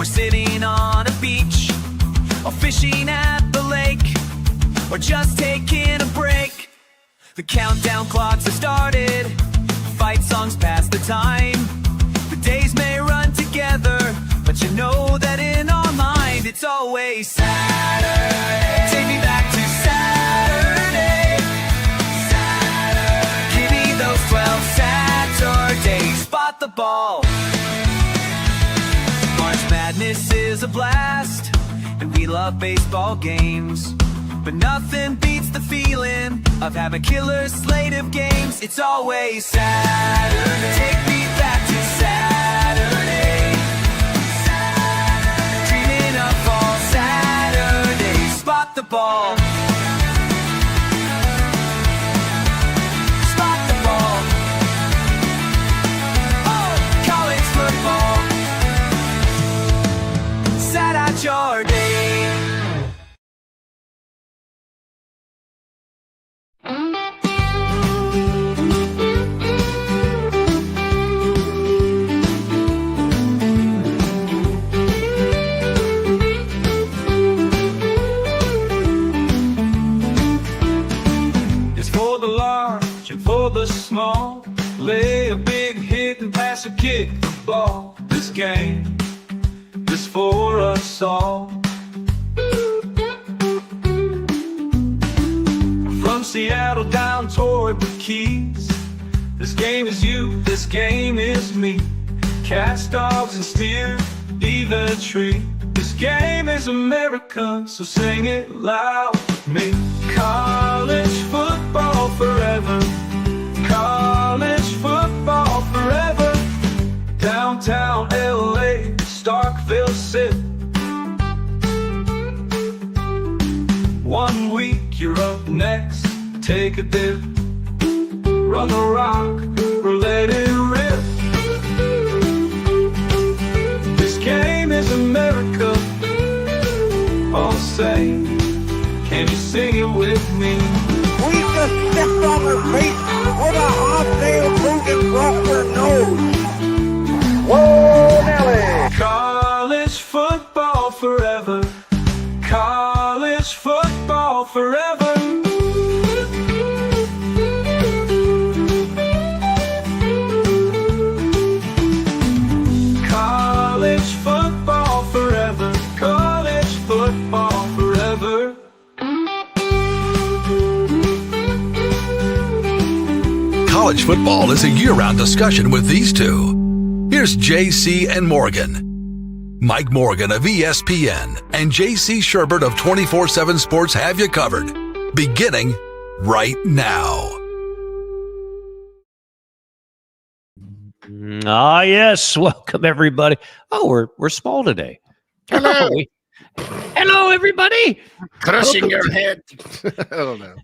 Sitting on a beach, or fishing at the lake, or just taking a break. The countdown clocks have started, fight songs pass the time. The days may run together, but you know that in our mind it's always Saturday. Take me back to Saturday. Saturday. Give me those 12 Saturdays. Spot the ball. March Madness is a blast, and we love baseball games. But nothing beats the feeling of having a killer slate of games. It's always Saturday. Take me back to Saturday. Saturday. Dreaming of all Saturdays. Spot the ball. Spot the ball. Oh, college football. Sat out your day. It's for the large and for the small. Lay a big hit and pass a kick the ball. This game is for us all. From Seattle down toward the Keys, this game is you, this game is me. Cats, dogs, and steer, be the tree. This game is America, so sing it loud with me. College football forever. College football forever. Downtown LA, Starkville City. 1 week you're up next, take a dip, run the rock or let it rip. This game is America. All say, can you sing it with me? We just stepped on her feet with a hot-tail moving across her nose. Whoa, Nelly! College football forever. College football forever. College football forever. College football forever. College football is a year-round discussion with these two. Here's JC and Morgan. Mike Morgan of ESPN and JC Shurburtt of 24/7 Sports have you covered, beginning right now. Ah, yes. Welcome, everybody. Oh, we're small today. Hello. Hello, everybody. Crushing your head. I don't know.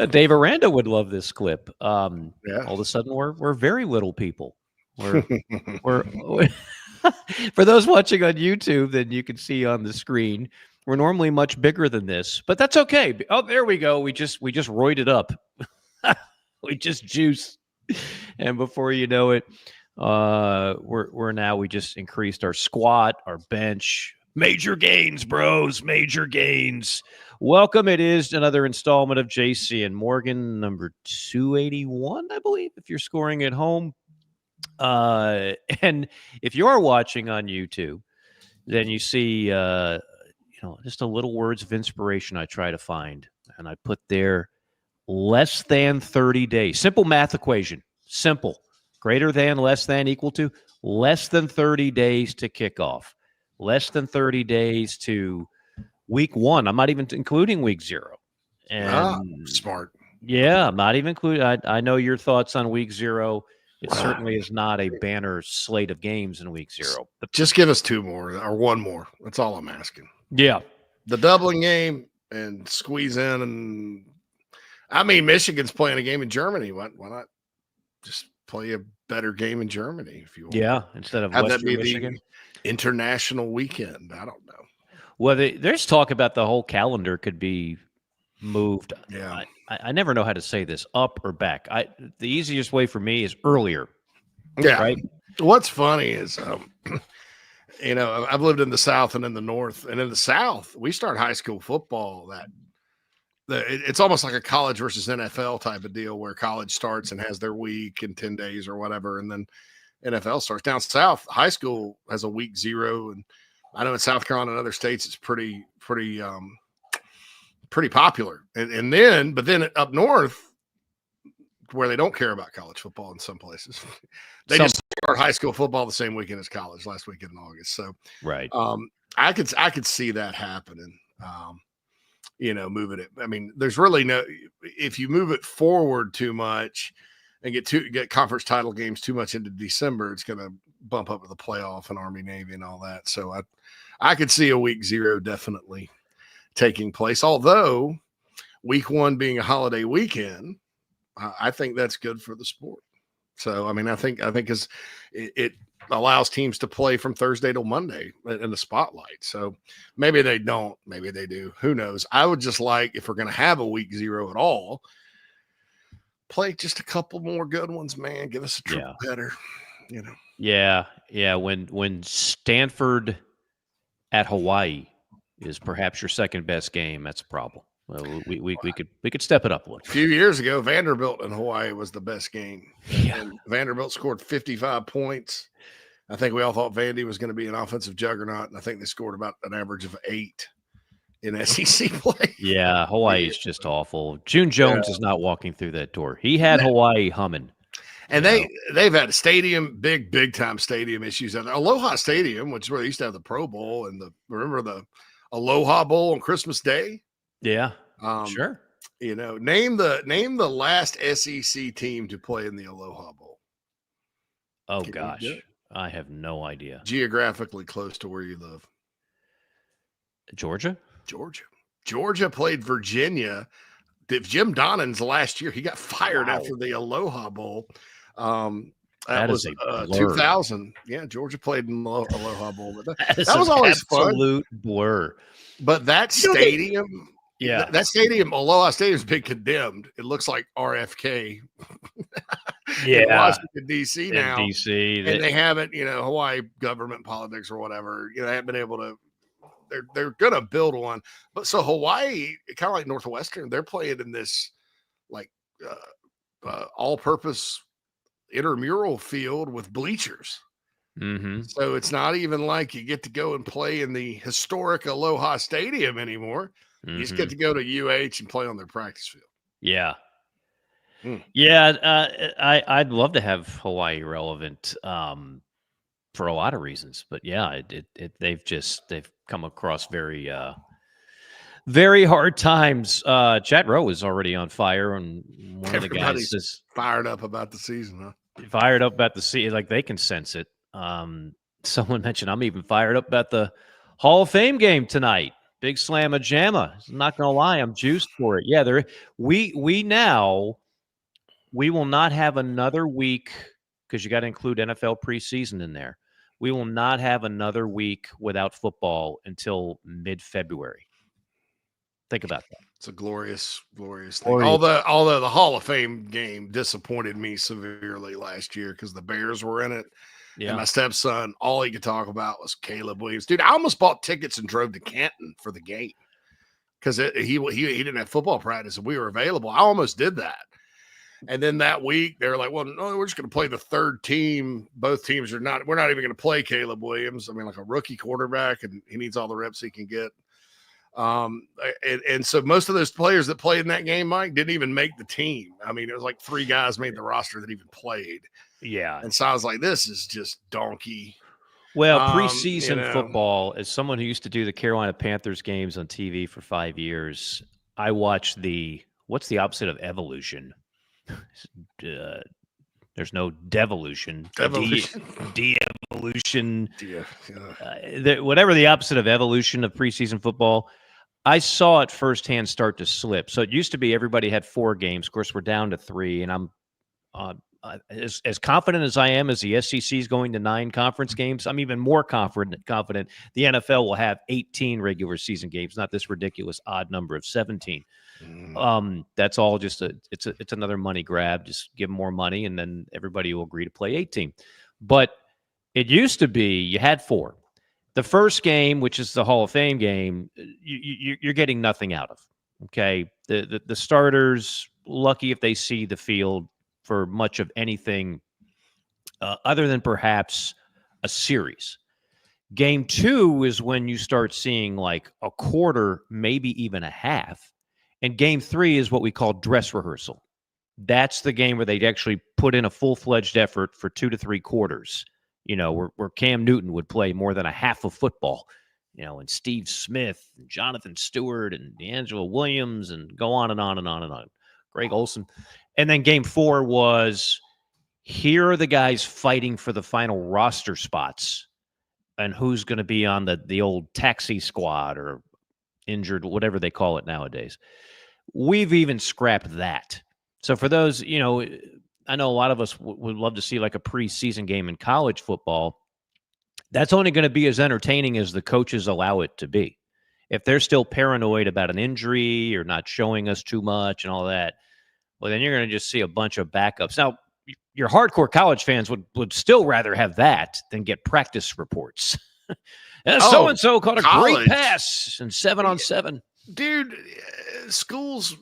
Dave Aranda would love this clip. Yeah. All of a sudden, we're very little people. We're for those watching on YouTube, then you can see on the screen. We're normally much bigger than this, but that's okay. Oh, there we go. We just roided up. We just juiced, and before you know it, we just increased our squat, our bench. Major gains, bros. Major gains. Welcome. It is another installment of JC and Morgan, number 281, I believe, if you're scoring at home. And if you are watching on YouTube, then you see, just a little words of inspiration I try to find. And I put there less than 30 days. Simple math equation. Simple. Greater than, less than, equal to. Less than 30 days to kick off. Less than 30 days to week 1. I'm not even including week 0. And smart. Yeah, I'm not even including. I know your thoughts on week 0. It certainly is not a banner slate of games in week 0. Just give us 2 more or 1 more. That's all I'm asking. Yeah. The doubling game and squeeze in. And I mean, Michigan's playing a game in Germany. Why not just play a better game in Germany if you want? Yeah, instead of Have that Western be Michigan. the international weekend. I don't know. Well, there's talk about the whole calendar could be moved. Yeah. I never know how to say this, up or back. The easiest way for me is earlier. Yeah. Right. What's funny is, I've lived in the South and in the North, and in the South, we start high school football it's almost like a college versus NFL type of deal where college starts and has their week in 10 days or whatever. And then NFL starts. Down South, high school has a week 0. And I know in South Carolina and other states, it's pretty popular. But then up North, where they don't care about college football in some places, they just start high school football the same weekend as college, last weekend in August. So, right. I could see that happening. Moving it. I mean, there's really if you move it forward too much and get conference title games too much into December, it's going to bump up to the playoff and Army, Navy and all that. So I could see a week 0 definitely taking place. Although week 1 being a holiday weekend, I think that's good for the sport. So, I mean, I think it allows teams to play from Thursday till Monday in the spotlight. So maybe they don't, maybe they do. Who knows? I would just like, if we're going to have a week 0 at all, play just a couple more good ones, man. Give us a triple header, Yeah. When Stanford at Hawaii is perhaps your second best game, that's a problem. Well, we could step it up a little. A few years ago, Vanderbilt in Hawaii was the best game. Yeah. And Vanderbilt scored 55 points. I think we all thought Vandy was going to be an offensive juggernaut, and I think they scored about an average of 8 in SEC play. Yeah, Hawaii is just awful. June Jones is not walking through that door. He had Hawaii humming. And they've had stadium, big time stadium issues. Aloha Stadium, which is where they used to have the Pro Bowl, and remember the Aloha Bowl on Christmas Day? Yeah, sure. Name the last SEC team to play in the Aloha Bowl. Oh, gosh. I have no idea. Geographically close to where you live. Georgia played Virginia. Jim Donovan's last year, he got fired after the Aloha Bowl. That was 2000. Yeah, Georgia played in the Aloha Bowl. But that was always fun. Absolute blur. But that stadium, that stadium, Aloha Stadium, has been condemned. It looks like RFK. In Washington, D.C. now. And they haven't, Hawaii government politics or whatever. They haven't been able to. They're going to build one. But so Hawaii, kind of like Northwestern, they're playing in this like all-purpose intramural field with bleachers. Mm-hmm. So it's not even like you get to go and play in the historic Aloha Stadium anymore. You just get to go to UH and play on their practice field. Yeah. Yeah, I'd love to have Hawaii relevant for a lot of reasons, but yeah, they've come across very very hard times. Chad Rowe is already on fire, and one of the guys is fired up about the season, huh? Fired up about the season, like they can sense it. Someone mentioned I'm even fired up about the Hall of Fame game tonight. Big slamma jamma. I'm not gonna lie, I'm juiced for it. Yeah, we will not have another week, because you got to include NFL preseason in there. We will not have another week without football until mid-February. Think about that. It's a glorious thing. Although the Hall of Fame game disappointed me severely last year because the Bears were in it. Yeah. And my stepson, all he could talk about was Caleb Williams. Dude, I almost bought tickets and drove to Canton for the game because he didn't have football practice and we were available. I almost did that. And then that week, they were like, well, no, we're just going to play the third team. Both teams we're not even going to play Caleb Williams. I mean, like a rookie quarterback, and he needs all the reps he can get. And so most of those players that played in that game, Mike, didn't even make the team. I mean, it was like 3 guys made the roster that even played. Yeah. And so I was like, this is just donkey. Well, preseason football, as someone who used to do the Carolina Panthers games on TV for 5 years, I watched what's the opposite of evolution? There's no devolution. De-evolution. Yeah. Whatever the opposite of evolution of preseason football. I saw it firsthand start to slip. So it used to be everybody had 4 games. Of course, we're down to 3, and I'm as confident as I am as the SEC is going to 9 conference games. I'm even more confident the NFL will have 18 regular season games, not this ridiculous odd number of 17. That's all just it's another money grab. Just give them more money, and then everybody will agree to play 18. But it used to be you had 4. The first game, which is the Hall of Fame game, you're getting nothing out of. Okay, the starters, lucky if they see the field for much of anything other than perhaps a series. Game 2 is when you start seeing like a quarter, maybe even a half. And game 3 is what we call dress rehearsal. That's the game where they actually put in a full-fledged effort for 2 to 3 quarters. You know, where Cam Newton would play more than a half of football, you know, and Steve Smith and Jonathan Stewart and D'Angelo Williams and go on and on and on and on. Greg Olson. And then game 4 was, here are the guys fighting for the final roster spots and who's going to be on the old taxi squad or injured, whatever they call it nowadays. We've even scrapped that. So for those, you know, I know a lot of us would love to see like a preseason game in college football. That's only going to be as entertaining as the coaches allow it to be. If they're still paranoid about an injury or not showing us too much and all that, well, then you're going to just see a bunch of backups. Now, your hardcore college fans would still rather have that than get practice reports. So-and-so caught a great pass and 7-on-7. Dude, schools,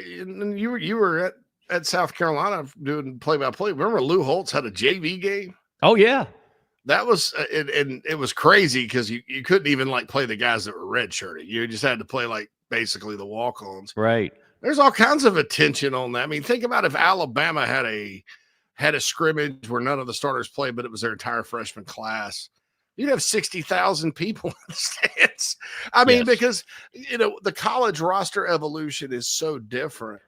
you were at South Carolina doing play-by-play. Remember Lou Holtz had a JV game? Oh, yeah. That was, and it was crazy because you couldn't even like play the guys that were redshirted. You just had to play like basically the walk-ons. Right. There's all kinds of attention on that. I mean, think about if Alabama had a scrimmage where none of the starters played, but it was their entire freshman class. You'd have 60,000 people in the stands. I mean, because, you know, the college roster evolution is so different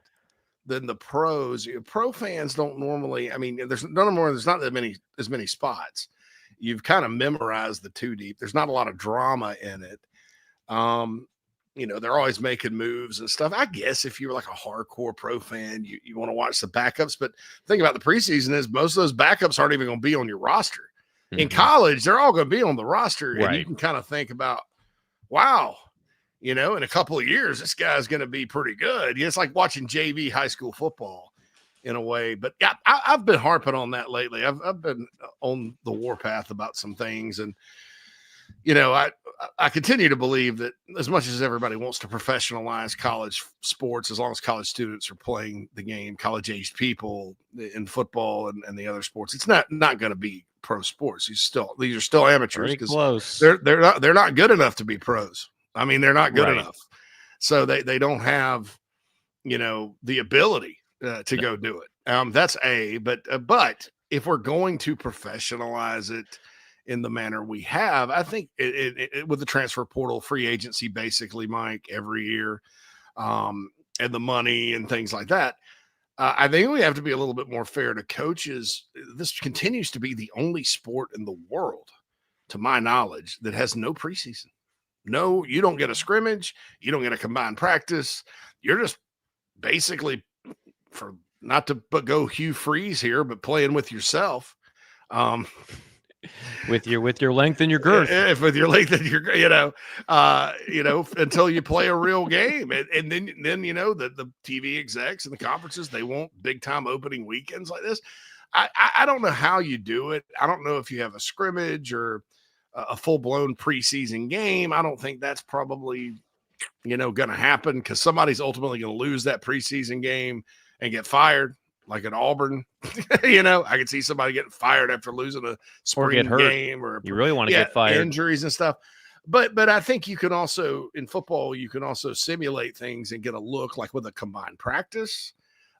than the pros. Pro fans don't normally, I mean, there's not as many spots. You've kind of memorized the 2 deep. There's not a lot of drama in it. You know, they're always making moves and stuff. I guess if you were like a hardcore pro fan, you want to watch the backups. But the thing about the preseason is most of those backups aren't even going to be on your roster. Mm-hmm. In college, they're all going to be on the roster. And you can kind of think about, wow, you know, in a couple of years, this guy's going to be pretty good. It's like watching JV high school football in a way. But yeah, I've been harping on that lately. I've been on the warpath about some things. And, you know, I continue to believe that as much as everybody wants to professionalize college sports, as long as college students are playing the game, college-aged people in football and the other sports, it's not going to be pro sports. These are still amateurs because they're not good enough to be pros. I mean, they're not good enough, so they don't have, you know, the ability to go do it. That's but if we're going to professionalize it in the manner we have, I think it with the transfer portal, free agency, basically, Mike, every year, and the money and things like that, I think we have to be a little bit more fair to coaches. This continues to be the only sport in the world, to my knowledge, that has no preseason. No, you don't get a scrimmage. You don't get a combined practice. You're just basically, for not to go Hugh Freeze here, but playing with yourself. With your length and your girth, with your length and your, until you play a real game, and then you know the TV execs and the conferences, they want big time opening weekends like this. I don't know how you do it. I don't know if you have a scrimmage or a full blown preseason game. I don't think that's probably going to happen because somebody's ultimately going to lose that preseason game and get fired. Like at Auburn, I could see somebody getting fired after losing a spring game, or you really want to get fired, injuries and stuff. But I think you can also, in football, you can also simulate things and get a look like with a combined practice,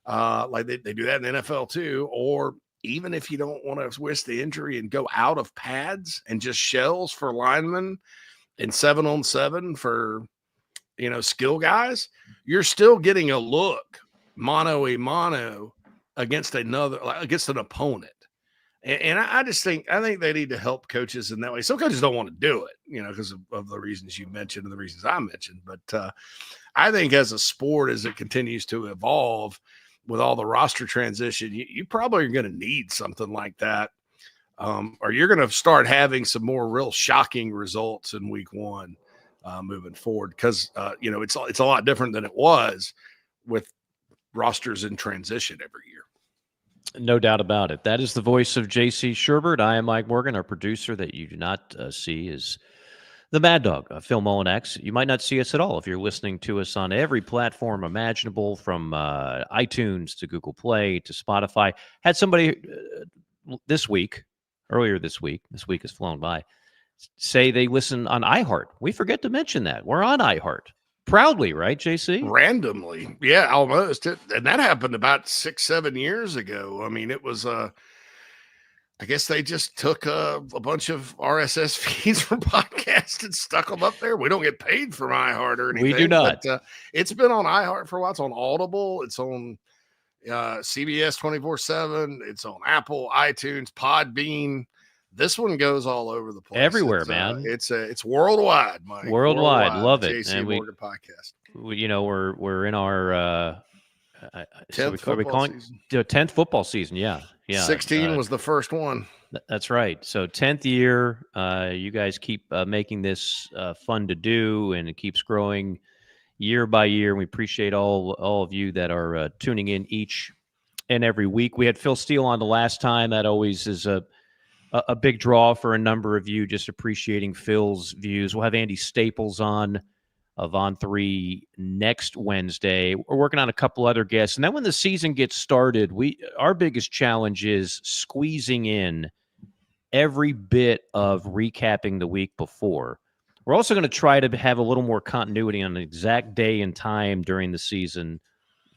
like they do that in the NFL too. Or even if you don't want to risk the injury and go out of pads and just shells for linemen and 7-on-7 for, skill guys, you're still getting a look mano a mano against an opponent. And I just think they need to help coaches in that way. Some coaches don't want to do it, because of the reasons you mentioned and the reasons I mentioned. But I think as a sport, as it continues to evolve with all the roster transition, you probably are going to need something like that. Or you're going to start having some more real shocking results in week one moving forward, because it's a lot different than it was with rosters in transition every year. No doubt about it. That is the voice of J.C. Shurburtt. I am Mike Morgan. Our producer that you do not see is the Mad Dog, Phil Mullinax. You might not see us at all if you're listening to us on every platform imaginable, from iTunes to Google Play to Spotify. Had somebody earlier this week has flown by, say they listen on iHeart. We forget to mention that. We're on iHeart. Proudly, right, JC? Randomly. Yeah, almost. And that happened about 6-7 years ago. I mean, it was, I guess they just took a bunch of RSS feeds from podcasts and stuck them up there. We don't get paid from iHeart or anything. We do not. But, it's been on iHeart for a while. It's on Audible. It's on CBS 24/7. It's on Apple, iTunes, Podbean. This one goes all over the place. Everywhere, man. It's worldwide, Mike. Worldwide. Love it. JC And Morgan podcast. We're in our 10th football season. 10th football season. Yeah. 16 was the first one. That's right. So 10th year. You guys keep making this fun to do, and it keeps growing year by year. And we appreciate all of you that are tuning in each and every week. We had Phil Steele on the last time. That always is a big draw for a number of you, just appreciating Phil's views. We'll have Andy Staples on of On 3 next Wednesday. We're working on a couple other guests. And then when the season gets started, our biggest challenge is squeezing in every bit of recapping the week before. We're also going to try to have a little more continuity on the exact day and time during the season.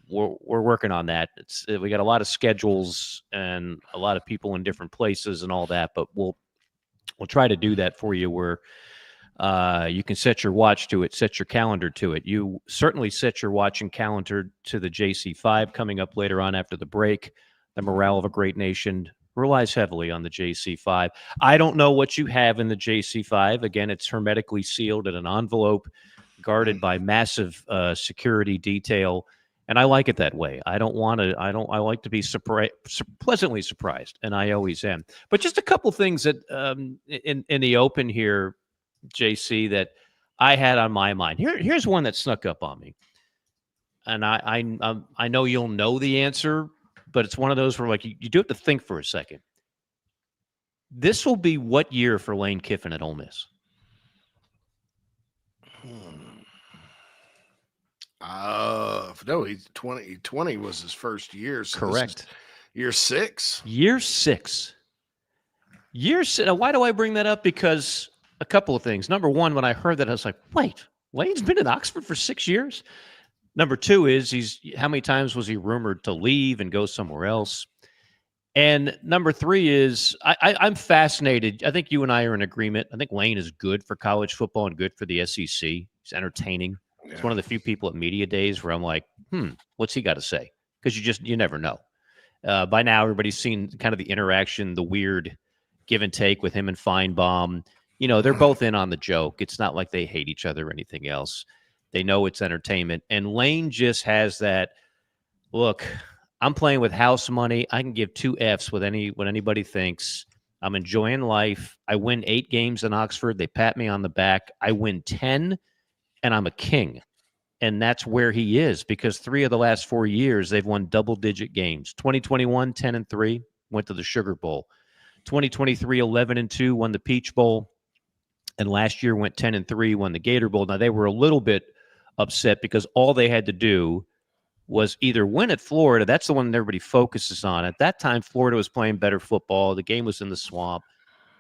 We're working on that. We got a lot of schedules and a lot of people in different places and all that, but we'll try to do that for you where you can set your watch to it, set your calendar to it. You certainly set your watch and calendar to the JC5 coming up later on after the break. The Morale of a Great Nation relies heavily on the JC5. I don't know what you have in the JC5. Again, it's hermetically sealed in an envelope, guarded by massive security detail. And I like it that way. I like to be pleasantly surprised, and I always am. But just a couple things that in the open here, JC, that I had on my mind. Here's one that snuck up on me, and I know you'll know the answer, but it's one of those where you do have to think for a second. This will be what year for Lane Kiffin at Ole Miss? No, he's 20. 20 was his first year. So correct. Year 6. Year 6. Year 6. Now, why do I bring that up? Because a couple of things. Number one, when I heard that, I was like, wait, Lane's been in Oxford for 6 years? Number two is how many times was he rumored to leave and go somewhere else? And number three is I'm fascinated. I think you and I are in agreement. I think Lane is good for college football and good for the SEC. He's entertaining. Yeah. It's one of the few people at media days where I'm like, what's he got to say? Because you never know. By now, everybody's seen kind of the interaction, the weird give and take with him and Feinbaum. They're both in on the joke. It's not like they hate each other or anything else. They know it's entertainment. And Lane just has that, look, I'm playing with house money. I can give 2 Fs with what anybody thinks. I'm enjoying life. I win 8 games in Oxford. They pat me on the back. I win 10, and I'm a king. And that's where he is, because 3 of the last 4 years, they've won double-digit games. 2021, 10-3, went to the Sugar Bowl. 2023, 11-2, won the Peach Bowl. And last year went 10-3, won the Gator Bowl. Now, they were a little bit upset because all they had to do was either win at Florida. That's the one that everybody focuses on. At that time, Florida was playing better football. The game was in the swamp.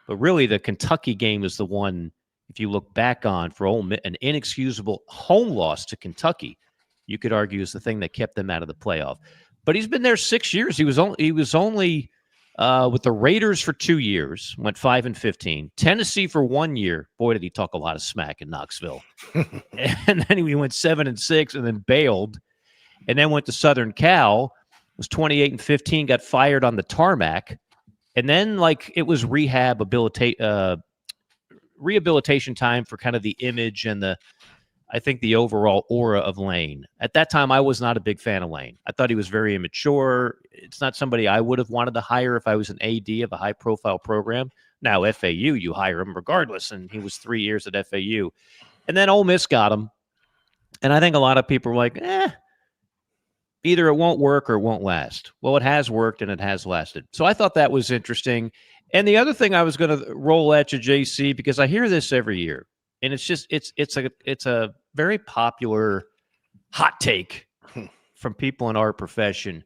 But really, the Kentucky game is the one, if you look back on, for Ole Miss, an inexcusable home loss to Kentucky, you could argue is the thing that kept them out of the playoff. But he's been there 6 years. He was only with the Raiders for 2 years, went 5-15. Tennessee for 1 year. Boy, did he talk a lot of smack in Knoxville. And then he went 7-6 and then bailed. And then went to Southern Cal, was 28-15, got fired on the tarmac, And then like it was rehabilitation time for kind of the image and I think the overall aura of Lane. At that time, I was not a big fan of Lane. I thought he was very immature. It's not somebody I would have wanted to hire if I was an AD of a high-profile program. Now, FAU, you hire him regardless, and he was 3 years at FAU. And then Ole Miss got him. And I think a lot of people were like, either it won't work or it won't last. Well, it has worked and it has lasted. So I thought that was interesting. And the other thing I was going to roll at you, JC, because I hear this every year. And it's just it's a very popular hot take from people in our profession.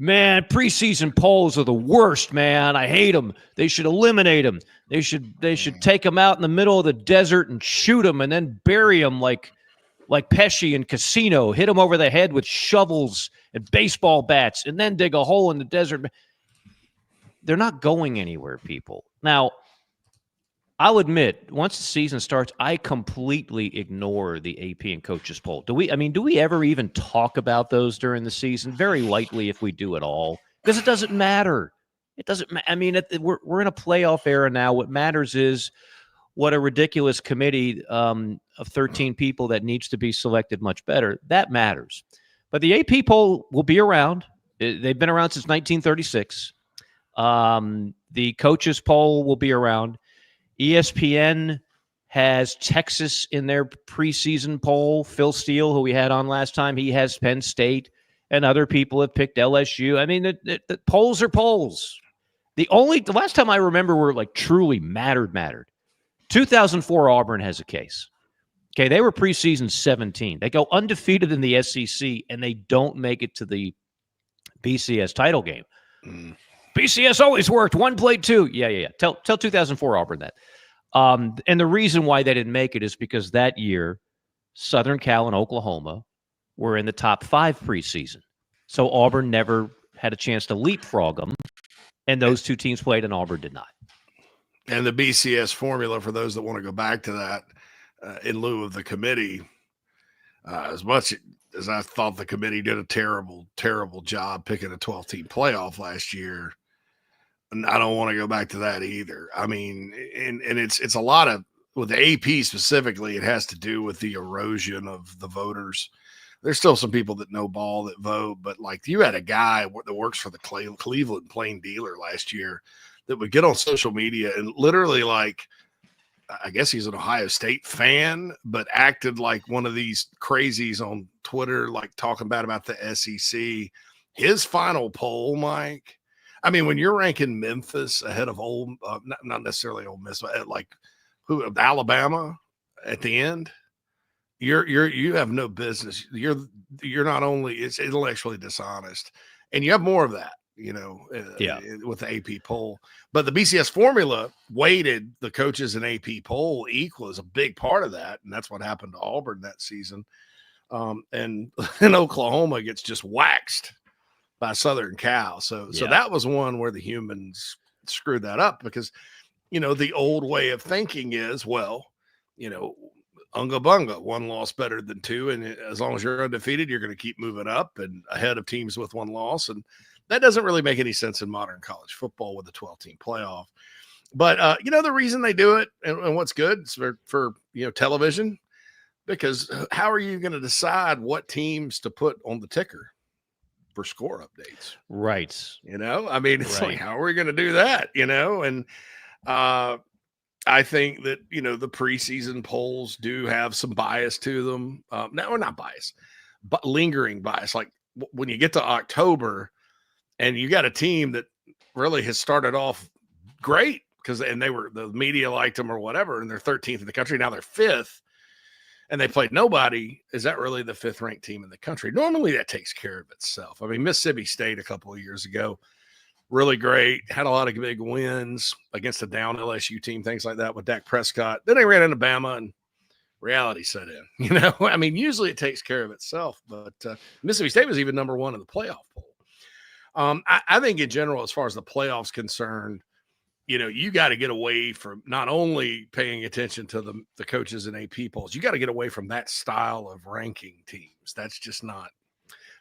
Man, preseason polls are the worst, man. I hate them. They should eliminate them. They should take them out in the middle of the desert and shoot them and then bury them like Pesci in Casino. Hit them over the head with shovels and baseball bats and then dig a hole in the desert. They're not going anywhere, people. Now, I'll admit, once the season starts, I completely ignore the AP and coaches poll. Do we ever even talk about those during the season? Very lightly, if we do at all, because it doesn't matter. It doesn't matter. I mean, we're in a playoff era now. What matters is what a ridiculous committee of 13 people that needs to be selected much better. That matters. But the AP poll will be around. They've been around since 1936. The coaches poll will be around. ESPN has Texas in their preseason poll. Phil Steele, who we had on last time, he has Penn State, and other people have picked LSU. I mean, the polls are polls. The last time I remember where like truly mattered. 2004 Auburn has a case. Okay, they were preseason 17. They go undefeated in the SEC, and they don't make it to the BCS title game. BCS always worked. One played two. Yeah. Tell 2004 Auburn that. And the reason why they didn't make it is because that year, Southern Cal and Oklahoma were in the top 5 preseason. So Auburn never had a chance to leapfrog them, and those two teams played, and Auburn did not. And the BCS formula, for those that want to go back to that, in lieu of the committee, as much as I thought the committee did a terrible, terrible job picking a 12-team playoff last year, and I don't want to go back to that either. I mean, and it's a lot of, with the AP specifically, it has to do with the erosion of the voters. There's still some people that know ball that vote, but like you had a guy that works for the Cleveland Plain Dealer last year that would get on social media and literally, like, I guess he's an Ohio State fan, but acted like one of these crazies on Twitter, like talking bad about the SEC. His final poll, Mike, I mean, when you're ranking Memphis ahead of not necessarily Ole Miss, but like Alabama at the end, you have no business. You're not only, it's intellectually dishonest, and you have more of that, with the AP poll. But the BCS formula weighted the coaches and AP poll equal is a big part of that, and that's what happened to Auburn that season. And Oklahoma gets just waxed by Southern Cal. So that was one where the humans screwed that up, because, the old way of thinking is, Unga bunga, one loss better than two. And as long as you're undefeated, you're going to keep moving up and ahead of teams with one loss. And that doesn't really make any sense in modern college football with a 12-team playoff. But, the reason they do it and what's good is for television, because how are you going to decide what teams to put on the ticker for score updates? Right. I mean, it's like, how are we going to do that? And I think that, the preseason polls do have some bias to them. No, not bias, but lingering bias. Like when you get to October and you got a team that really has started off great and the media liked them or whatever, and they're 13th in the country. Now they're 5th. And they played nobody. Is that really the 5th ranked team in the country? Normally that takes care of itself. I mean, Mississippi State a couple of years ago, really great, had a lot of big wins against a down LSU team, things like that with Dak Prescott. Then they ran into Bama and reality set in. I mean, usually it takes care of itself, but Mississippi State was even number 1 in the playoff poll. I think in general, as far as the playoffs concerned, you got to get away from not only paying attention to the coaches and AP polls, you got to get away from that style of ranking teams. That's just not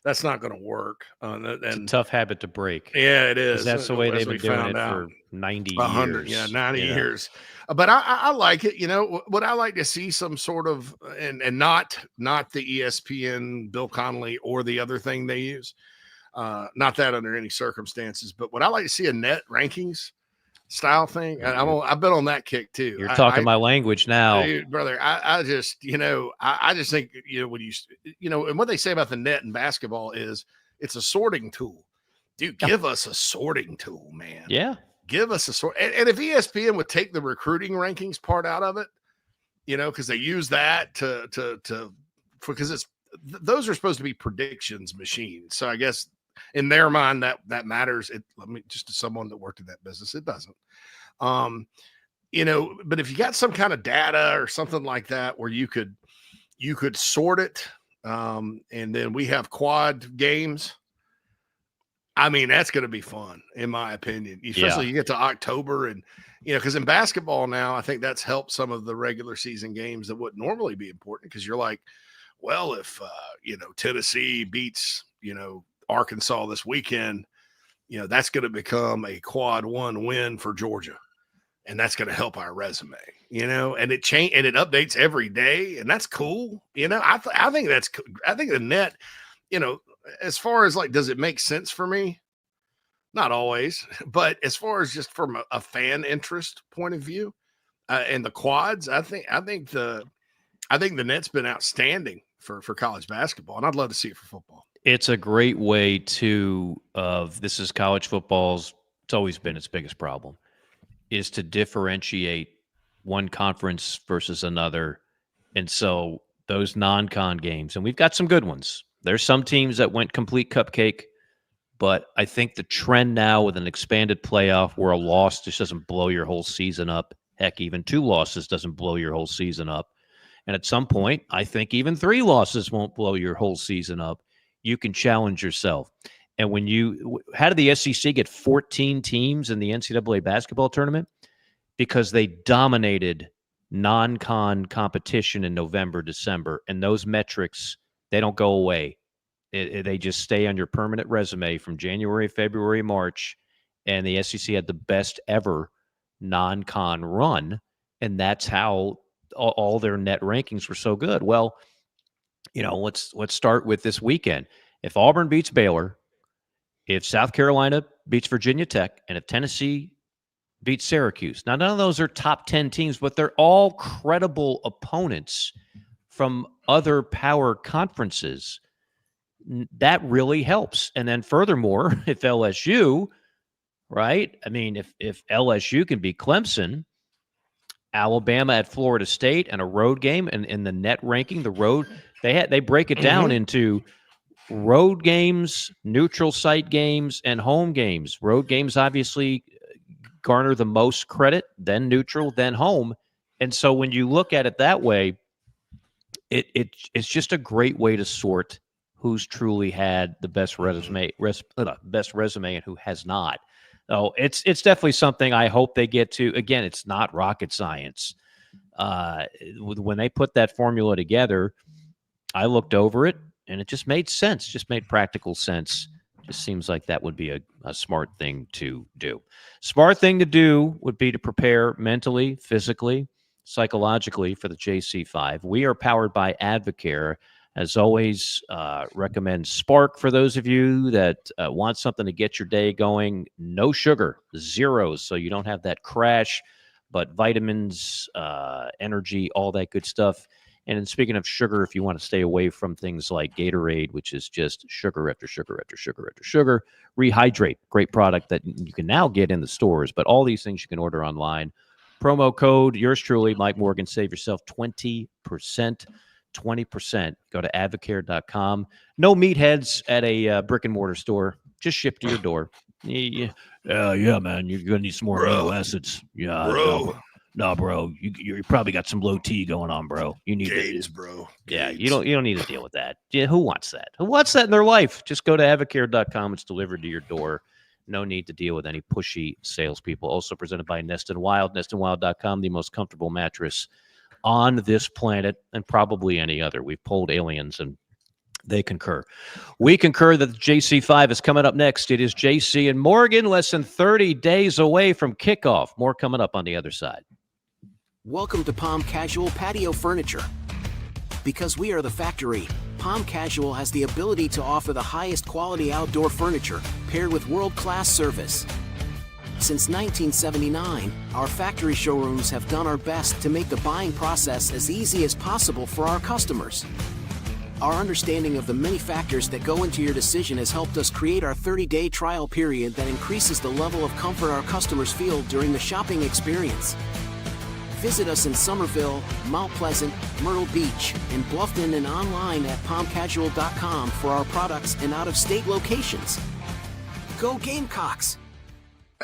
that's not going to work. It's a tough habit to break. Yeah, it is. That's the way as they've we been doing found it out. for 90 100, years. yeah, 90 years. But I like it. What I like to see some sort of, and not the ESPN, Bill Connolly, or the other thing they use. Not that under any circumstances, but what I like to see a net rankings style thing. I've been on that kick too. You're talking my language now. Dude, brother. I just, I just think, when and what they say about the net in basketball is it's a sorting tool. Dude, give us a sorting tool, man. Yeah. Give us a sort. And if ESPN would take the recruiting rankings part out of it, because they use that because those are supposed to be predictions machines. So I guess in their mind that matters. Just to someone that worked in that business, it doesn't. But if you got some kind of data or something like that where you could sort it, and then we have quad games. I mean, that's going to be fun, in my opinion, especially you get to October and, because in basketball now, I think that's helped some of the regular season games that wouldn't normally be important, because you're like, well, if, Tennessee beats, Arkansas this weekend, that's going to become a quad 1 win for Georgia. And that's going to help our resume, and it updates every day. And that's cool. I think that's cool. I think the net, as far as does it make sense for me? Not always, but as far as just from a fan interest point of view, and the quads, I think the net's been outstanding for college basketball, and I'd love to see it for football. It's a great way this is college football's, it's always been its biggest problem, is to differentiate one conference versus another. And so those non-con games, and we've got some good ones. There's some teams that went complete cupcake, but I think the trend now with an expanded playoff where a loss just doesn't blow your whole season up, heck, even 2 losses doesn't blow your whole season up. And at some point, I think even 3 losses won't blow your whole season up. You can challenge yourself. And how did the SEC get 14 teams in the NCAA basketball tournament? Because they dominated non-con competition in November, December, and those metrics, they don't go away. They just stay on your permanent resume from January, February, March, and the SEC had the best ever non-con run, and that's how all their net rankings were so good. Well, let's start with this weekend. If Auburn beats Baylor, if South Carolina beats Virginia Tech, and if Tennessee beats Syracuse. Now, none of those are top 10 teams, but they're all credible opponents from other power conferences. That really helps. And then furthermore, if LSU, right? I mean, if LSU can beat Clemson, Alabama at Florida State, and a road game, and in the net ranking, the road, they break it down into road games, neutral site games, and home games. Road games obviously garner the most credit, then neutral, then home. And so when you look at it that way, it's just a great way to sort who's truly had the best resume and who has not. So it's definitely something I hope they get to. Again, it's not rocket science. When they put that formula together, I looked over it and it just made sense, just made practical sense. Just seems like that would be a smart thing to do. Smart thing to do would be to prepare mentally, physically, psychologically for the JC5. We are powered by Advocare. As always, recommend Spark for those of you that want something to get your day going. No sugar, zeros, so you don't have that crash, but vitamins, energy, all that good stuff. And then speaking of sugar, if you want to stay away from things like Gatorade, which is just sugar after sugar after sugar after sugar, Rehydrate, great product that you can now get in the stores, but all these things you can order online. Promo code, yours truly, Mike Morgan, save yourself 20%. 20%. Go to advocare.com. No meatheads at a brick and mortar store. Just ship to your door. Yeah, man. You're going to need some more amino acids. Yeah, bro. No, bro. You probably got some low T going on, bro. You need Gates, bro. Yeah, you don't need to deal with that. Yeah, who wants that? Who wants that in their life? Just go to advocare.com. It's delivered to your door. No need to deal with any pushy salespeople. Also presented by Nest and Wild. NestandWild.com, the most comfortable mattress on this planet and probably any other. We've polled aliens and They concur. We concur that the JC5 is coming up next. It is JC and Morgan, less than 30 days away from kickoff. More coming up on the other side. Welcome to Palm Casual Patio Furniture. Because we are the factory, Palm Casual has the ability to offer the highest quality outdoor furniture paired with world-class service. Since 1979, our factory showrooms have done our best to make the buying process as easy as possible for our customers. Our understanding of the many factors that go into your decision has helped us create our 30-day trial period that increases the level of comfort our customers feel during the shopping experience. Visit us in Somerville, Mount Pleasant, Myrtle Beach, and Bluffton, and online at palmcasual.com for our products and out-of-state locations. Go Gamecocks!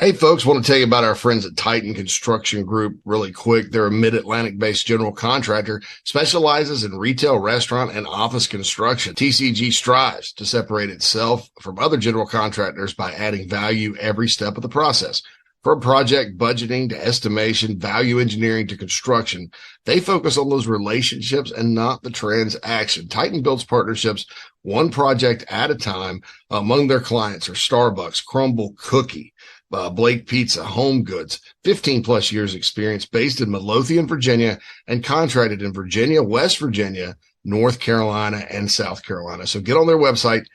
Hey, folks, want to tell you about our friends at Titan Construction Group really quick. They're a Mid-Atlantic-based general contractor, specializes in retail, restaurant, and office construction. TCG strives to separate itself from other general contractors by adding value every step of the process. From project budgeting to estimation, value engineering to construction, they focus on those relationships and not the transaction. Titan builds partnerships one project at a time. Among their clients are Starbucks, Crumble Cookie, Blake Pizza, Home Goods, 15 plus years experience, based in Midlothian, Virginia, and contracted in Virginia, West Virginia, North Carolina, and South Carolina. So get on their website,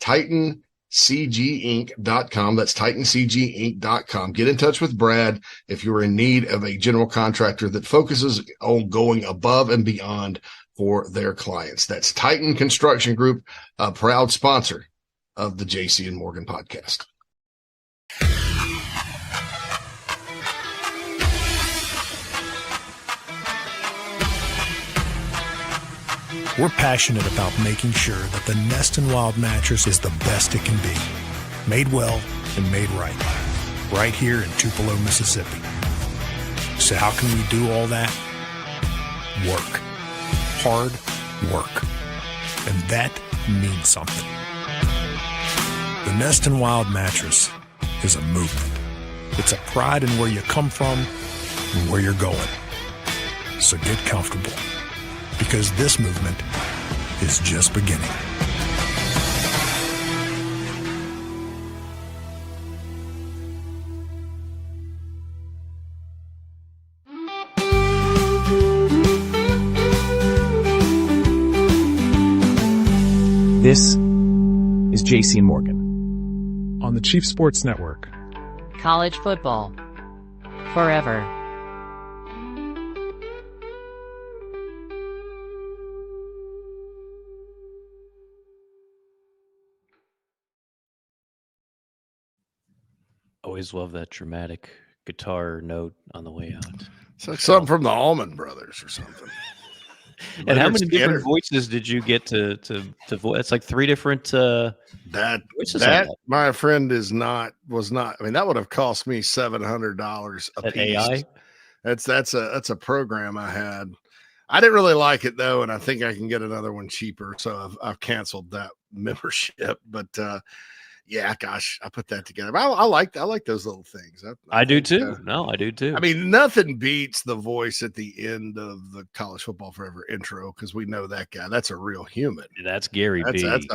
TitanCGinc.com. That's TitanCGinc.com. Get in touch with Brad if you're in need of a general contractor that focuses on going above and beyond for their clients. That's Titan Construction Group, a proud sponsor of the JC and Morgan podcast. We're passionate about making sure that the Nest and Wild mattress is the best it can be. Made well and made right here in Tupelo, Mississippi. So how can we do all that? Work. Hard work. And that means something. The Nest and Wild mattress is a movement. It's a pride in where you come from and where you're going. So get comfortable, because this movement is just beginning. This is JC and Morgan On the Chief Sports Network. College football. Forever. Always love that dramatic guitar note on the way out. It's like something from the Allman Brothers or something. And how many different voices did you get to voice? It's like three different voices. That my friend was not. I mean, that would have cost me $700 a piece. AI. That's a program I had. I didn't really like it though, and I think I can get another one cheaper. So I've canceled that membership. But yeah, gosh, I put that together. I like those little things. I do too. I do too. I mean, nothing beats the voice at the end of the College Football Forever intro, because we know that guy. That's a real human. That's Gary B. That's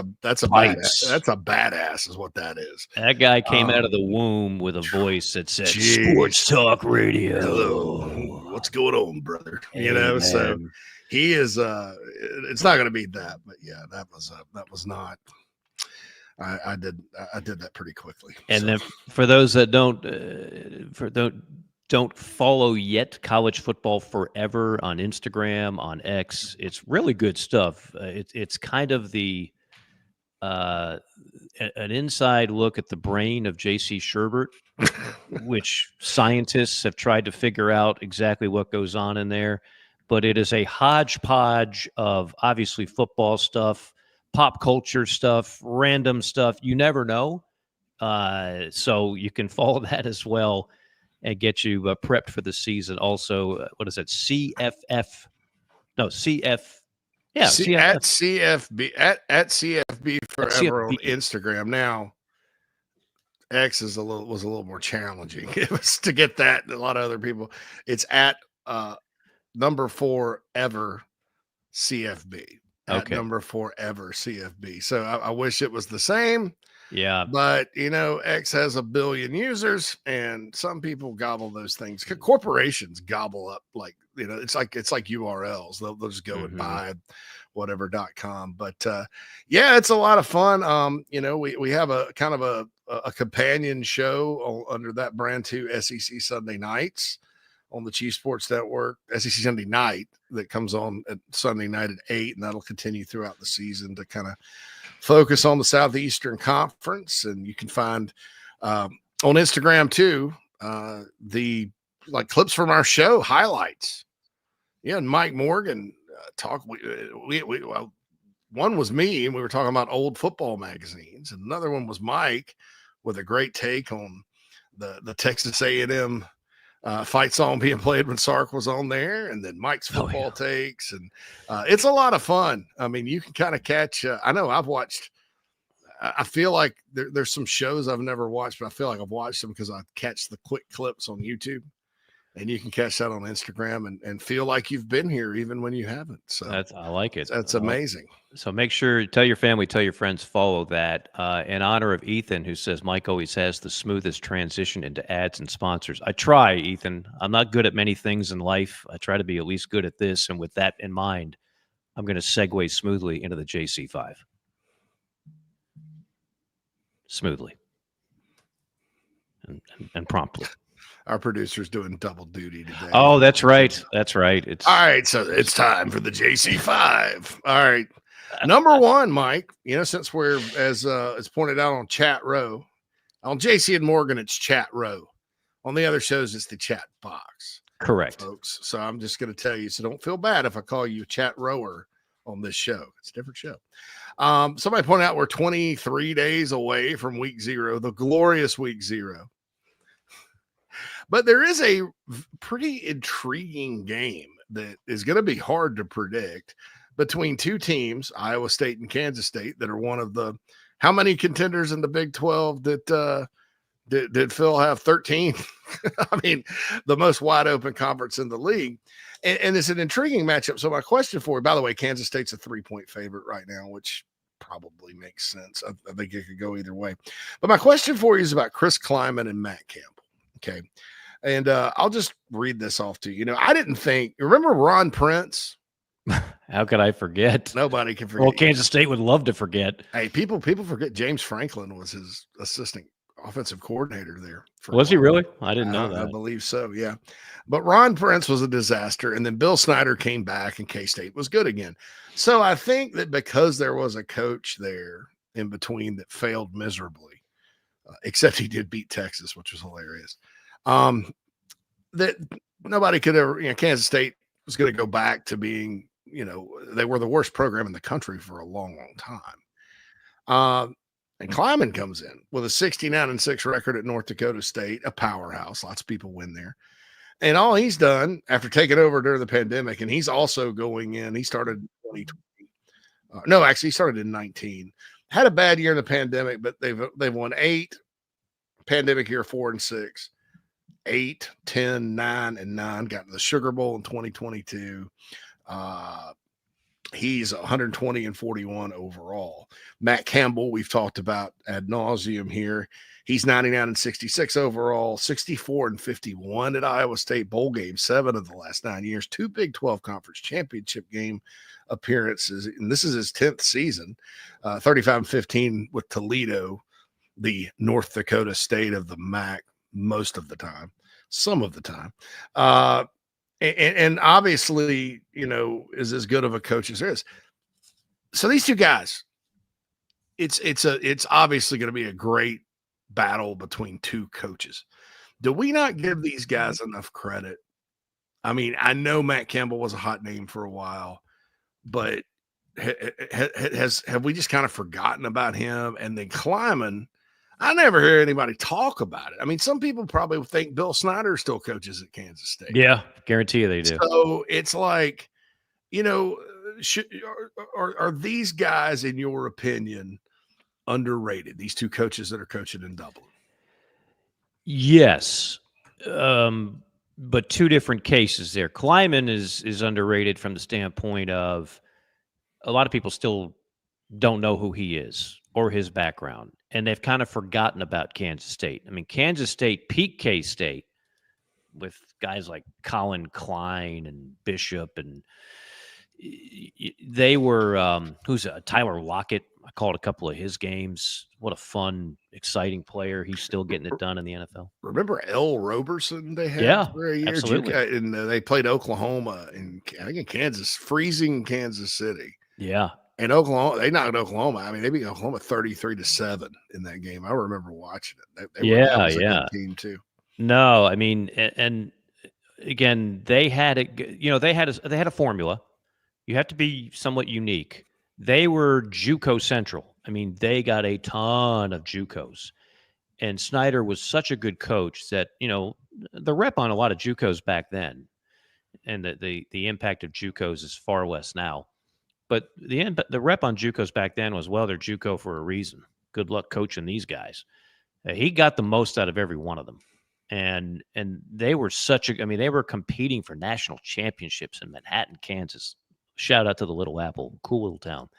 a badass. That's a badass, is what that is. That guy came out of the womb with a voice that said, "Sports Talk Radio." Hello, what's going on, brother? Hey, you know, man. so he is. It's not going to beat that, but yeah, that was not. I did that pretty quickly. And then for those that don't follow yet, College Football Forever on Instagram, on X, it's really good stuff. It's kind of the an inside look at the brain of J.C. Shurburtt, which scientists have tried to figure out exactly what goes on in there. But it is a hodgepodge of obviously football stuff, pop culture stuff, random stuff. You never know. So you can follow that as well and get you prepped for the season. Also, what is it? CFF. No, CF. Yeah. At CFB at CFB Forever on Instagram. Now, X was a little more challenging. It was to get that. A lot of other people. It's at number 4 ever CFB. at Okay. number forever CFB. So I wish it was the same. Yeah. But X has a billion users, and some people gobble those things. Corporations gobble up it's like URLs. They'll just go and buy whatever.com. But yeah, it's a lot of fun. We have a kind of a companion show under that brand too, SEC Sunday Nights on the Chief Sports Network, SEC Sunday Night, that comes on at Sunday night at 8, and that'll continue throughout the season to kind of focus on the Southeastern Conference. And you can find on Instagram too the clips from our show, highlights. Yeah, and Mike Morgan talk. Well, one was me, and we were talking about old football magazines, and another one was Mike with a great take on the Texas A&M fight song being played when Sark was on there, and then Mike's football takes, and it's a lot of fun. I mean, you can kind of catch. I know I've watched. I feel like there's some shows I've never watched, but I feel like I've watched them because I catch the quick clips on YouTube, and you can catch that on Instagram and feel like you've been here even when you haven't. So I like it. That's amazing. So make sure, tell your family, tell your friends, follow that. In honor of Ethan, who says Mike always has the smoothest transition into ads and sponsors. I try, Ethan. I'm not good at many things in life. I try to be at least good at this. And with that in mind, I'm going to segue smoothly into the JC5. Smoothly and promptly. Our producer's doing double duty today. Oh, that's right. That's right. It's all right. So it's time for the JC5. All right. Number one, Mike, since we're, as it's pointed out on Chat Row, on JC and Morgan, it's Chat Row. On the other shows, it's the chat box. correct, folks. So I'm just going to tell you, so don't feel bad if I call you a chat rower on this show. It's a different show. Somebody pointed out we're 23 days away from week 0, the glorious week 0. But there is a pretty intriguing game that is going to be hard to predict between two teams, Iowa State and Kansas State, that are one of the – how many contenders in the Big 12 that did Phil have? 13? I mean, the most wide open conference in the league. And it's an intriguing matchup. So my question for you, by the way, Kansas State's a 3-point favorite right now, which probably makes sense. I think it could go either way. But my question for you is about Chris Kleiman and Matt Campbell. Okay. And I'll just read this off to you. You know, I didn't think – remember Ron Prince? How could I forget? Nobody can forget. Well, Kansas State would love to forget. Hey, people forget James Franklin was his assistant offensive coordinator there. Was he really? I didn't know that. I believe so, yeah. But Ron Prince was a disaster, and then Bill Snyder came back, and K-State was good again. So I think that because there was a coach there in between that failed miserably, except he did beat Texas, which was hilarious, that nobody could ever, Kansas State was going to go back to being, they were the worst program in the country for a long, long time. And Kleiman comes in with a 69-6 record at North Dakota State, a powerhouse. Lots of people win there. And all he's done after taking over during the pandemic, and he's also going in, he started in 2020. No, actually, he started in 19. Had a bad year in the pandemic, but they've won 8. Pandemic year, 4-6. 8, 10, 9, and 9. Got to the Sugar Bowl in 2022. He's 120-41 overall. Matt Campbell, we've talked about ad nauseum here. He's 99-66 overall, 64-51 at Iowa State bowl game, 7 of the last 9 years, 2 Big 12 Conference Championship game appearances, and this is his 10th season. 35-15 with Toledo, the North Dakota State of the MAC, most of the time, some of the time. And obviously, is as good of a coach as there is. So these two guys, it's obviously going to be a great battle between two coaches. Do we not give these guys enough credit? I mean, I know Matt Campbell was a hot name for a while, but have we just kind of forgotten about him? And then Kleiman, I never hear anybody talk about it. I mean, some people probably think Bill Snyder still coaches at Kansas State. Yeah, guarantee you they do. So it's like, are these guys, in your opinion, underrated? These two coaches that are coaching in Dublin. Yes, but two different cases there. Kleiman is underrated from the standpoint of a lot of people still don't know who he is or his background, and they've kind of forgotten about Kansas State. I mean, Kansas State peak K-State with guys like Colin Klein and Bishop, and they were Tyler Lockett. I called a couple of his games. What a fun, exciting player. He's still getting it done in the NFL. Remember L. Roberson they had Yeah, for a year? absolutely. And they played Oklahoma and I think in Kansas, freezing Kansas City. Yeah. And Oklahoma, they knocked Oklahoma. I mean, they beat Oklahoma 33-7 in that game. I remember watching it. That was a good team too. No, I mean, and again, they had it. They had a formula. You have to be somewhat unique. They were JUCO central. I mean, they got a ton of JUCOs, and Snyder was such a good coach that the rep on a lot of JUCOs back then, and the impact of JUCOs is far less now. But the rep on JUCOs back then was, well, they're JUCO for a reason. Good luck coaching these guys. He got the most out of every one of them. And they were they were competing for national championships in Manhattan, Kansas. Shout out to the Little Apple, cool little town.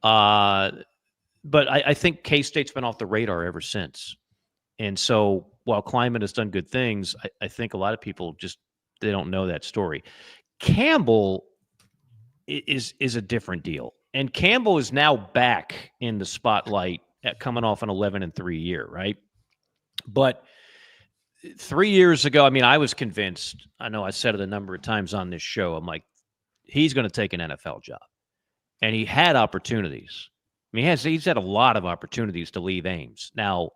But I think K-State's been off the radar ever since. And so while Klieman has done good things, I think a lot of people they don't know that story. Campbell is a different deal. And Campbell is now back in the spotlight coming off an 11-3 year, right? But 3 years ago, I mean, I was convinced. I know I said it a number of times on this show. I'm like, he's going to take an NFL job. And he had opportunities. I mean, he's had a lot of opportunities to leave Ames. Now,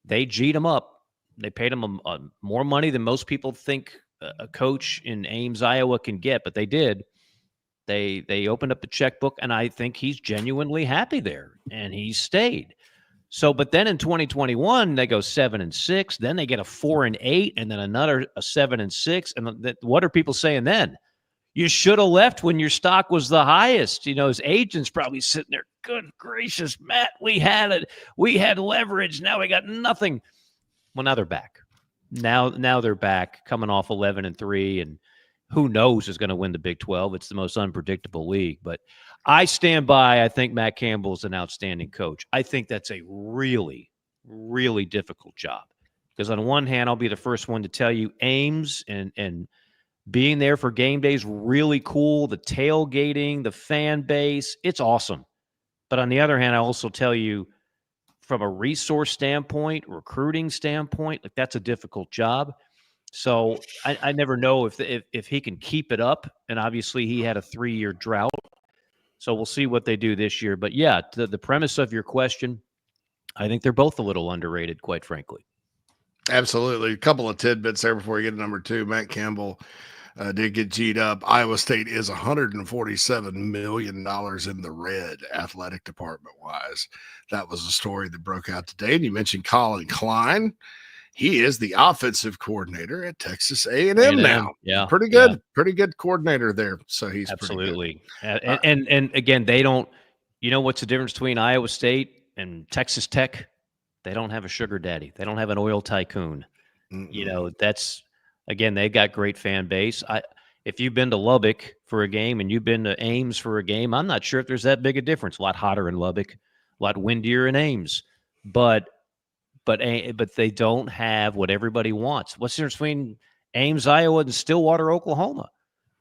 they G'd him up. They paid him more money than most people think a coach in Ames, Iowa can get, but they did. They opened up the checkbook, and I think he's genuinely happy there, and he stayed. So, but then in 2021, they go 7-6. Then they get a 4-8, and then another 7-6. And what are people saying then? You should have left when your stock was the highest. His agent's probably sitting there. Good gracious, Matt, we had leverage. Now we got nothing. Well, now they're back. Now they're back, coming off 11-3, and who knows who's going to win the Big 12. It's the most unpredictable league. But I stand by. I think Matt Campbell is an outstanding coach. I think that's a really, really difficult job. Because on one hand, I'll be the first one to tell you Ames and being there for game days, really cool. The tailgating, the fan base, it's awesome. But on the other hand, I also tell you from a resource standpoint, recruiting standpoint, like that's a difficult job. So I never know if he can keep it up. And obviously he had a 3-year drought. So we'll see what they do this year. But yeah, the premise of your question, I think they're both a little underrated, quite frankly. Absolutely. A couple of tidbits there before you get to number 2. Matt Campbell did get G'd up. Iowa State is $147 million in the red, athletic department wise. That was a story that broke out today. And you mentioned Colin Klein. He is the offensive coordinator at Texas A&M now. Yeah, pretty good coordinator there. So he's absolutely. And again, they don't. What's the difference between Iowa State and Texas Tech? They don't have a sugar daddy. They don't have an oil tycoon. That's again, they've got great fan base. If you've been to Lubbock for a game and you've been to Ames for a game, I'm not sure if there's that big a difference. A lot hotter in Lubbock, a lot windier in Ames, but they don't have what everybody wants. What's the difference between Ames, Iowa, and Stillwater, Oklahoma?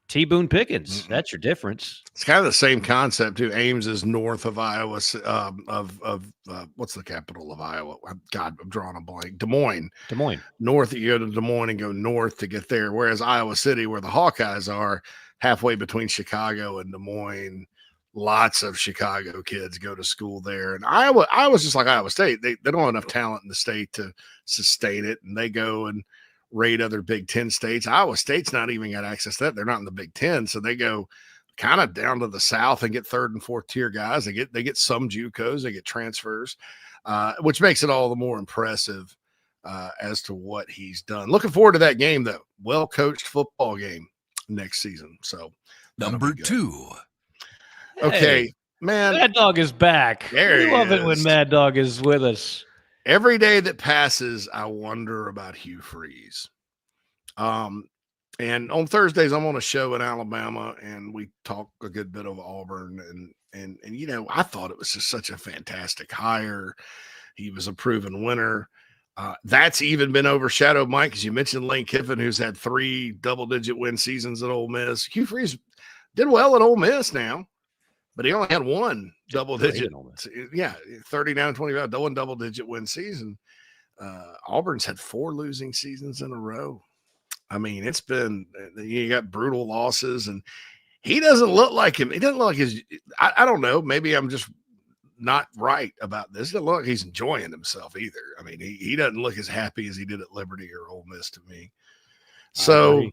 T. Boone Pickens. Mm-hmm. That's your difference. It's kind of the same concept too. Ames is north of Iowa. What's the capital of Iowa? God, I'm drawing a blank. Des Moines. North, you go to Des Moines and go north to get there. Whereas Iowa City, where the Hawkeyes are, halfway between Chicago and Des Moines. Lots of Chicago kids go to school there. And Iowa's just like Iowa State. They don't have enough talent in the state to sustain it. And they go and raid other Big Ten states. Iowa State's not even got access to that. They're not in the Big Ten. So they go kind of down to the south and get 3rd and 4th tier guys. They get some JUCOs, they get transfers, which makes it all the more impressive as to what he's done. Looking forward to that game, though. Well-coached football game next season. So number 2. Okay, hey, man. Mad Dog is back. We love it when Mad Dog is with us. Every day that passes, I wonder about Hugh Freeze. And on Thursdays, I'm on a show in Alabama, and we talk a good bit of Auburn. And And I thought it was just such a fantastic hire. He was a proven winner. That's even been overshadowed, Mike, as you mentioned Lane Kiffin, who's had 3 double-digit win seasons at Ole Miss. Hugh Freeze did well at Ole Miss now, but he only had 1 double-digit. Yeah, 39-25, one double-digit win season. Auburn's had 4 losing seasons in a row. I mean, it's been – you got brutal losses, and he doesn't look like him. He doesn't look like his – I don't know. Maybe I'm just – not right about this. It doesn't look like he's enjoying himself either. I mean, he doesn't look as happy as he did at Liberty or Ole Miss to me. So,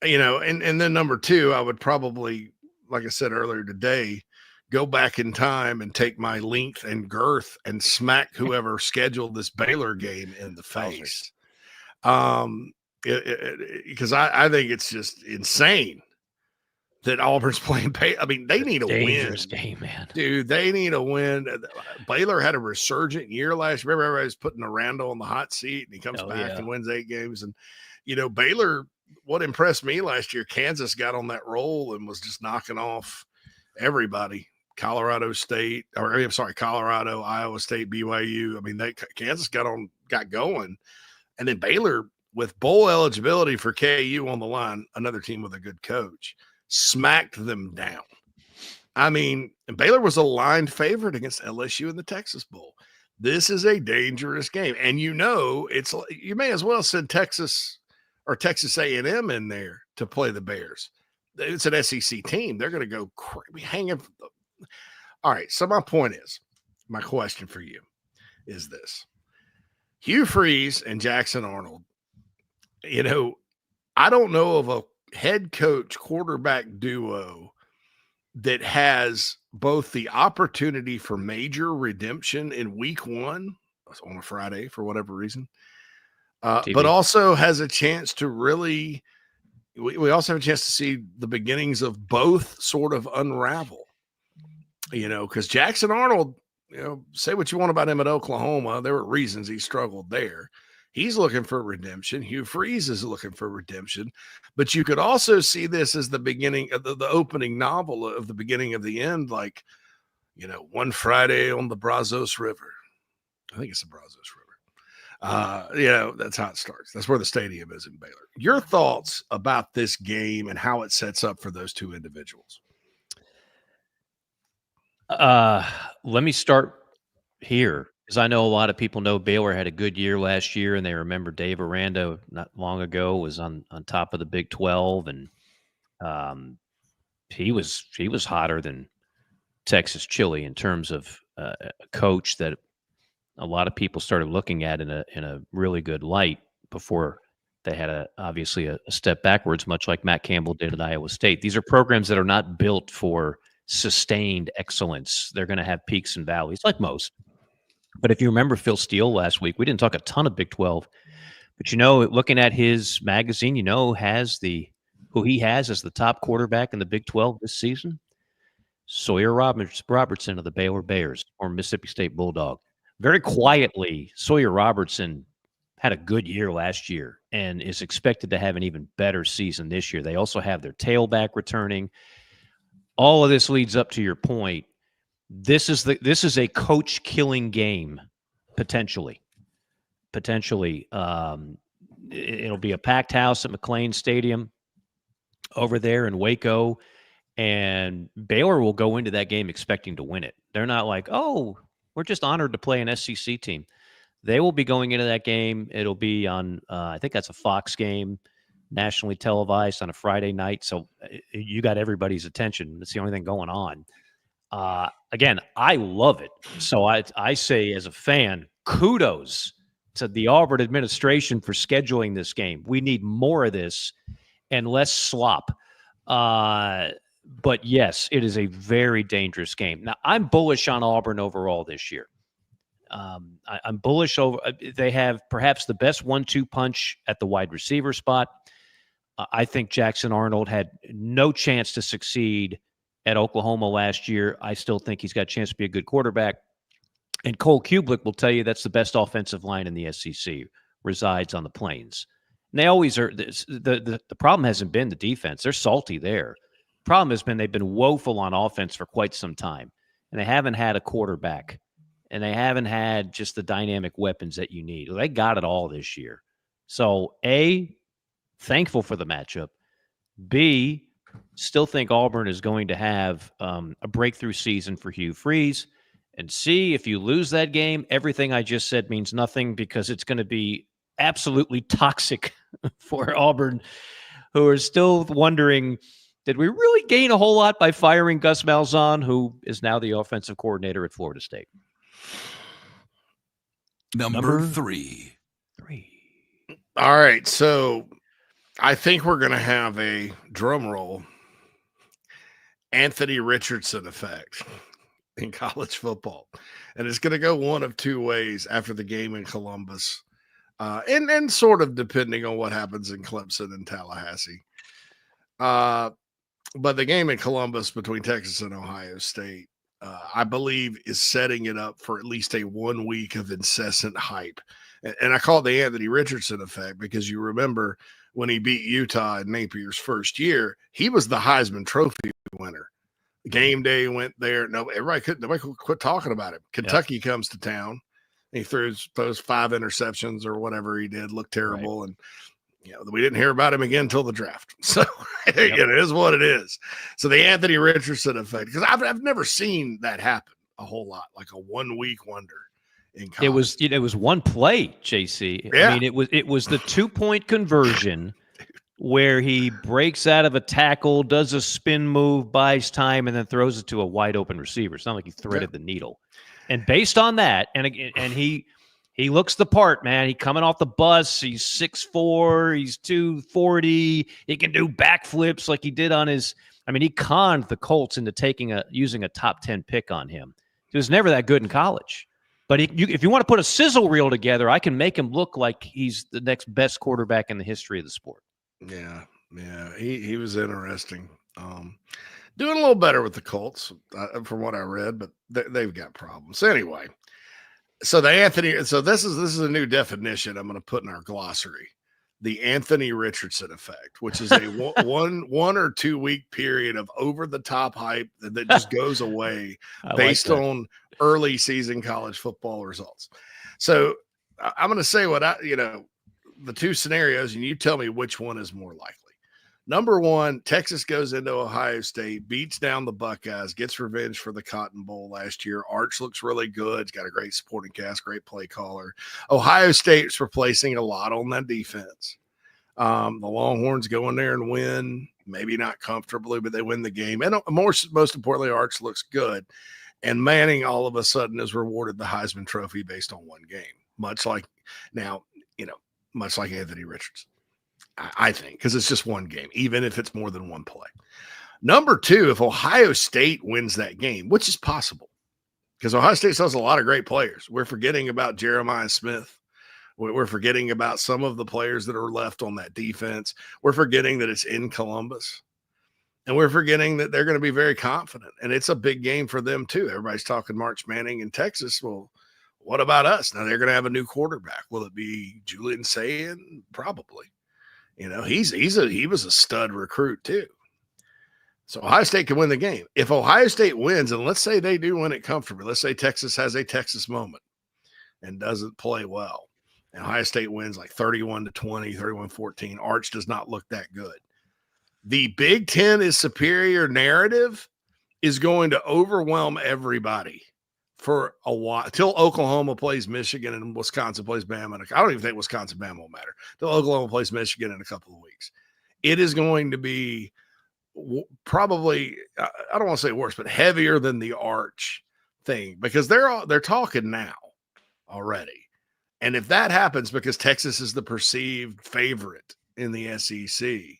and then number 2, I would probably, like I said earlier today, go back in time and take my length and girth and smack whoever scheduled this Baylor game in the face. Because I think it's just insane that Auburn's playing. I mean, they need a dangerous win. Game, man. Dude, they need a win. Baylor had a resurgent year last year. Remember, everybody's putting Aranda on the hot seat, and he comes back and wins 8 games. And, Baylor, what impressed me last year, Kansas got on that roll and was just knocking off everybody. Colorado, Iowa State, BYU. I mean, Kansas got going. And then Baylor, with bowl eligibility for KU on the line, another team with a good coach, smacked them down. I mean, Baylor was a line favorite against LSU in the Texas Bowl. This is a dangerous game. And you may as well send Texas or Texas A&M in there to play the Bears. It's an SEC team. They're going to go hanging. All right. So my question for you is this. Hugh Freeze and Jackson Arnold, I don't know of a head coach quarterback duo that has both the opportunity for major redemption in week 1 on a Friday for whatever reason, but also has a chance to really, we also have a chance to see the beginnings of both sort of unravel, because Jackson Arnold, say what you want about him at Oklahoma. There were reasons he struggled there. He's looking for redemption. Hugh Freeze is looking for redemption. But you could also see this as the beginning of the opening novel of the beginning of the end, like, one Friday on the Brazos River. I think it's the Brazos River. That's how it starts. That's where the stadium is in Baylor. Your thoughts about this game and how it sets up for those 2 individuals? Let me start here, because I know a lot of people know Baylor had a good year last year, and they remember Dave Aranda not long ago was on top of the Big 12, and he was hotter than Texas Chili in terms of a coach that a lot of people started looking at in a really good light before they had obviously a step backwards, much like Matt Campbell did at Iowa State. These are programs that are not built for sustained excellence. They're going to have peaks and valleys, like most. But if you remember Phil Steele last week, we didn't talk a ton of Big 12, but looking at his magazine, who he has as the top quarterback in the Big 12 this season, Sawyer Robertson of the Baylor Bears, or Mississippi State Bulldog. Very quietly, Sawyer Robertson had a good year last year and is expected to have an even better season this year. They also have their tailback returning. All of this leads up to your point. This is a coach killing game, potentially. It'll be a packed house at McLean Stadium over there in Waco, and Baylor will go into that game expecting to win it. They're not like, oh, we're just honored to play an SEC team. They will be going into that game. It'll be on, I think that's a Fox game, nationally televised on a Friday night. So you got everybody's attention. That's the only thing going on. Again, I love it. So I say, as a fan, kudos to the Auburn administration for scheduling this game. We need more of this and less slop. But yes, it is a very dangerous game. Now, I'm bullish on Auburn overall this year. I'm bullish over. They have perhaps the best 1-2 punch at the wide receiver spot. I think Jackson Arnold had no chance to succeed at Oklahoma last year. I still think he's got a chance to be a good quarterback. And Cole Kublik will tell you that's the best offensive line in the SEC, resides on the Plains. And they always are. The problem hasn't been the defense. They're salty there. problem has been they've been woeful on offense for quite some time, and they haven't had a quarterback, and they haven't had just the dynamic weapons that you need. They got it all this year. So, A, thankful for the matchup. B, still think Auburn is going to have a breakthrough season for Hugh Freeze. And C, if you lose that game, everything I just said means nothing because it's going to be absolutely toxic for Auburn, who are still wondering, did we really gain a whole lot by firing Gus Malzahn, who is now the offensive coordinator at Florida State? Number three. All right, so I think we're going to have a drum roll Anthony Richardson effect in college football. And it's going to go one of two ways after the game in Columbus, and sort of depending on what happens in Clemson and Tallahassee. But the game in Columbus between Texas and Ohio State, I believe, is setting it up for at least a 1 week of incessant hype. And I call it the Anthony Richardson effect because you remember when he beat Utah in Napier's first year, he was the Heisman Trophy winner. Game day went there. Nobody could quit talking about him. Kentucky comes to town. He throws 5 interceptions or whatever he did, looked terrible. Right. And we didn't hear about him again until the draft. So it is what it is. So the Anthony Richardson effect, because I've never seen that happen a whole lot, like a 1 week wonder. It was one play, JC. Yeah. I mean, it was the 2-point conversion where he breaks out of a tackle, does a spin move, buys time, and then throws it to a wide open receiver. It's not like he threaded the needle. And based on that, and he looks the part, man. He coming off the bus. He's 6'4", he's 240. He can do backflips like he did on his. I mean, he conned the Colts into using a top 10 pick on him. He was never that good in college. But if you want to put a sizzle reel together, I can make him look like he's the next best quarterback in the history of the sport. Yeah. He was interesting. Doing a little better with the Colts from what I read, but they've got problems. Anyway, so this is a new definition I'm going to put in our glossary. The Anthony Richardson effect, which is a one or 2 week period of over the top hype that just goes away based on early season college football results. So I'm going to say the two scenarios, and you tell me which one is more likely. Number one, Texas goes into Ohio State, beats down the Buckeyes, gets revenge for the Cotton Bowl last year. Arch looks really good. He's got a great supporting cast, great play caller. Ohio State's replacing a lot on that defense. The Longhorns go in there and win, maybe not comfortably, but they win the game. And most importantly, Arch looks good. And Manning all of a sudden is rewarded the Heisman Trophy based on one game, much like Anthony Richardson. I think, because it's just one game, even if it's more than one play. Number two, if Ohio State wins that game, which is possible, because Ohio State still has a lot of great players. We're forgetting about Jeremiah Smith. We're forgetting about some of the players that are left on that defense. We're forgetting that it's in Columbus. And we're forgetting that they're going to be very confident. And it's a big game for them, too. Everybody's talking March Manning in Texas. Well, what about us? Now they're going to have a new quarterback. Will it be Julian Sayin? Probably. He was a stud recruit too. So Ohio State can win the game. If Ohio State wins, and let's say they do win it comfortably, let's say Texas has a Texas moment and doesn't play well, and Ohio State wins like 31-20, 31-14. Arch does not look that good. The Big Ten is superior narrative is going to overwhelm everybody for a while, till Oklahoma plays Michigan and Wisconsin plays Bama. I don't even think Wisconsin-Bama will matter. Till Oklahoma plays Michigan in a couple of weeks. It is going to be probably, I don't want to say worse, but heavier than the Arch thing, because they're talking now already. And if that happens because Texas is the perceived favorite in the SEC,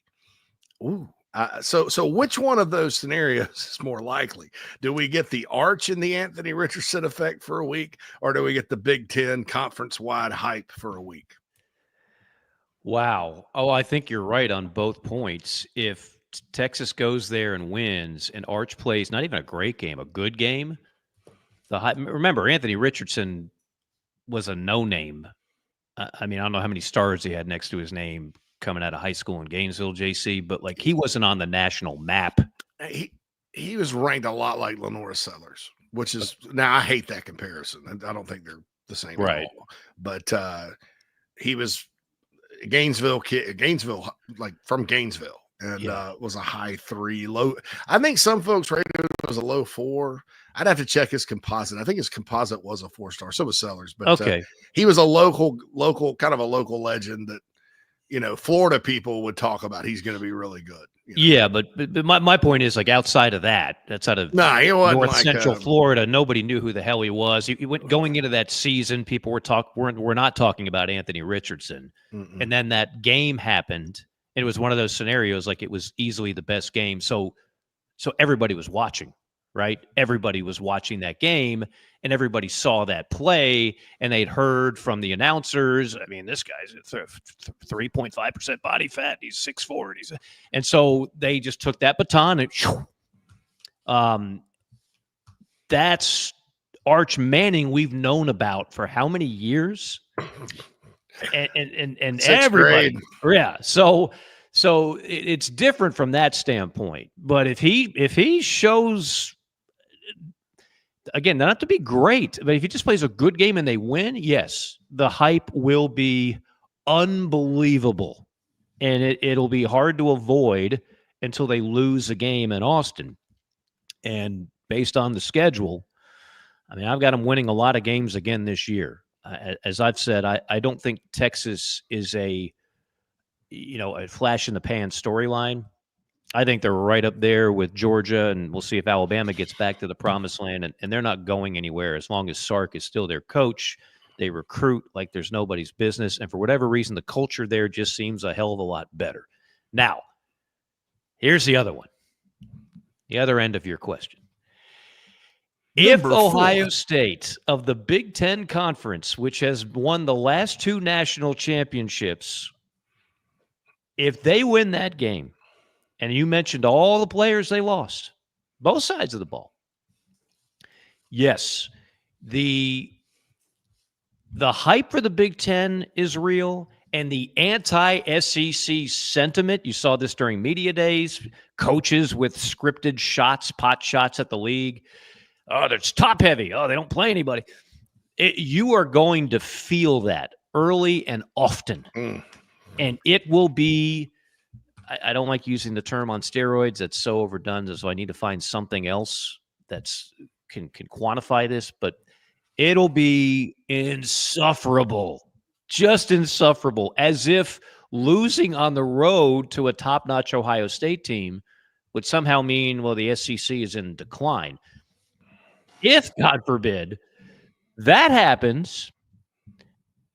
so which one of those scenarios is more likely? Do we get the Arch and the Anthony Richardson effect for a week, or do we get the Big Ten conference-wide hype for a week? Wow. Oh, I think you're right on both points. If Texas goes there and wins, and Arch plays not even a great game, a good game, remember, Anthony Richardson was a no-name. I mean, I don't know how many stars he had next to his name coming out of high school in Gainesville, JC, but like he wasn't on the national map he was ranked a lot like Lenora Sellers, which is now I hate that comparison. I don't think they're the same Right. at all. But he was Gainesville kid, like from Gainesville, and was a high 3, low. I think some folks rated it as a low 4. I'd have to check his composite. I think his composite was a 4-star. So was Sellers, but he was a local kind of a local legend that Florida people would talk about. He's going to be really good. Yeah, but my point is, like, outside of that, outside of North Central Florida, nobody knew who the hell he was. He went going into that season. People were not talking about Anthony Richardson, and then that game happened, and it was one of those scenarios like it was easily the best game. So everybody was watching, right? Everybody was watching that game, and everybody saw that play, and they'd heard from the announcers. I mean, this guy's 3.5% body fat. He's 6'4". And so they just took that baton and that's Arch Manning we've known about for how many years? And everybody. Yeah. So it's different from that standpoint. But if he shows, again, not to be great, but if he just plays a good game and they win, yes, the hype will be unbelievable. And it'll be hard to avoid until they lose a game in Austin. And based on the schedule, I mean, I've got them winning a lot of games again this year. As I've said, I don't think Texas is a flash in the pan storyline. I think they're right up there with Georgia, and we'll see if Alabama gets back to the promised land, and they're not going anywhere as long as Sark is still their coach. They recruit like there's nobody's business, and for whatever reason, the culture there just seems a hell of a lot better. Now, here's the other one, the other end of your question. If Ohio State of the Big Ten Conference, which has won the last 2 national championships, if they win that game, and you mentioned all the players they lost, both sides of the ball. Yes, the hype for the Big Ten is real, and the anti-SEC sentiment, you saw this during media days, coaches with scripted shots, pot shots at the league. Oh, it's top heavy. Oh, they don't play anybody. You are going to feel that early and often. And it will be, I don't like using the term on steroids. That's so overdone. So I need to find something else that's can quantify this, but it'll be insufferable, just insufferable, as if losing on the road to a top-notch Ohio State team would somehow mean, well, the SEC is in decline. If, God forbid, that happens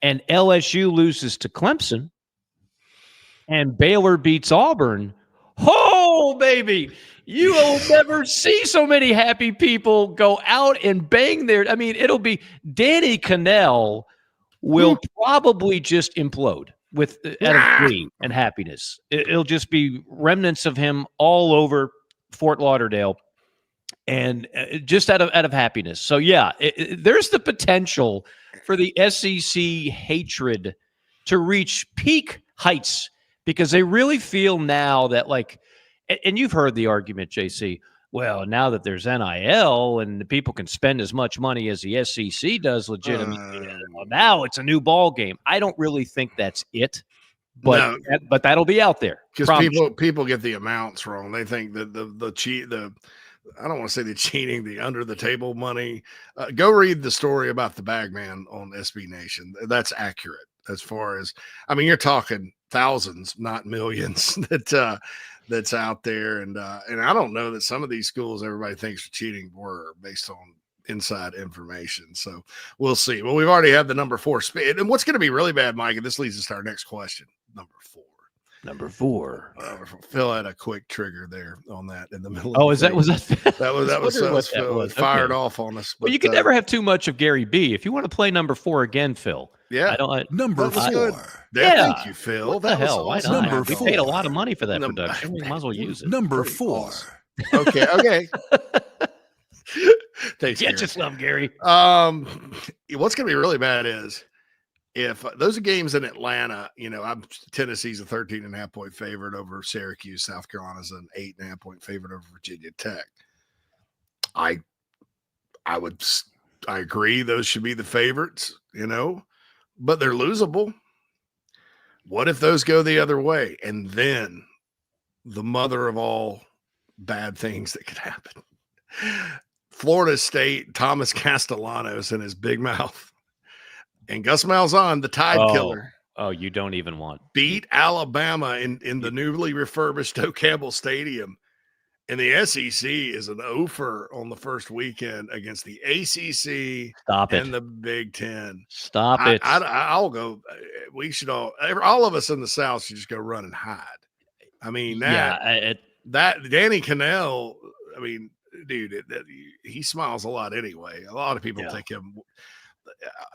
and LSU loses to Clemson and Baylor beats Auburn, oh, baby, you will never see so many happy people go out and bang their – I mean, it'll be – Danny Cannell will probably just implode out of glee and happiness. It'll just be remnants of him all over Fort Lauderdale. And just out of happiness. So, yeah, there's the potential for the SEC hatred to reach peak heights because they really feel now that, like, and you've heard the argument, JC, well, now that there's NIL and the people can spend as much money as the SEC does legitimately, now it's a new ball game. I don't really think that's it. But but that'll be out there. Because people get the amounts wrong. They think that the I don't want to say the cheating, the under the table money. Go read the story about the bag man on SB Nation. That's accurate as far as, I mean, you're talking thousands, not millions that's out there. And I don't know that some of these schools everybody thinks are cheating were based on inside information. So we'll see. Well, we've already had the number 4 spin. And what's going to be really bad, Mike, and this leads us to our next question, number 4. Number 4. Phil had a quick trigger there on that in the middle. Oh, was that Phil fired off on us. Well, you can never have too much of Gary B. If you want to play number 4 again, Phil. Yeah, number 4. Yeah, thank you, Phil. What the hell? Why not? Number 4. We paid a lot of money for that production. We might as well use it. Number 4. Okay. Thanks. Get you some, Gary. What's going to be really bad is if those are games in Atlanta, Tennessee's a 13.5-point favorite over Syracuse. South Carolina's an 8.5-point favorite over Virginia Tech. I agree those should be the favorites, but they're losable. What if those go the other way? And then the mother of all bad things that could happen. Florida State, Thomas Castellanos in his big mouth, and Gus Malzahn, the Tide Killer. Oh, you don't even want. Beat Alabama in the newly refurbished O'Campbell Stadium. And the SEC is an offer on the first weekend against the ACC and the Big Ten. Stop it. I'll go. We should all of us in the South should just go run and hide. I mean, that Danny Cannell, I mean, dude, he smiles a lot anyway. A lot of people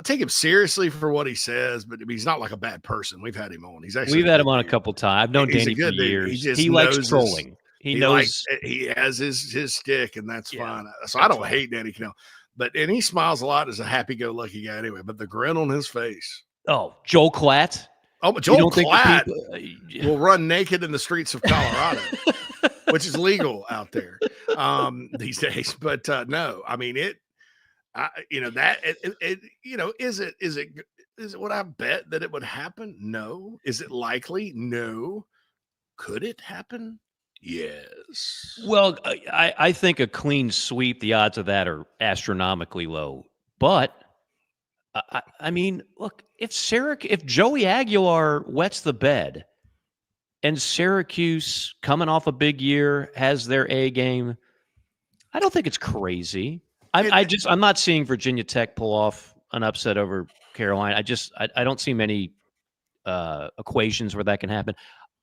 take him seriously for what he says, but he's not like a bad person. We've had him on. We've had him on a couple times. I've known Danny for years. He likes trolling. He knows he has his stick, and that's fine. So I don't hate Danny Cannell, and he smiles a lot as a happy-go-lucky guy anyway. But the grin on his face. Oh, Joel Klatt. Oh, but Joel Klatt will run naked in the streets of Colorado, which is legal out there these days. But no, I mean it. Is it what I bet that it would happen? No. Is it likely? No. Could it happen? Yes. Well, I think a clean sweep, the odds of that are astronomically low. But I mean, look, if Joey Aguilar wets the bed and Syracuse, coming off a big year, has their A game, I don't think it's crazy. I'm not seeing Virginia Tech pull off an upset over Carolina. I don't see many equations where that can happen.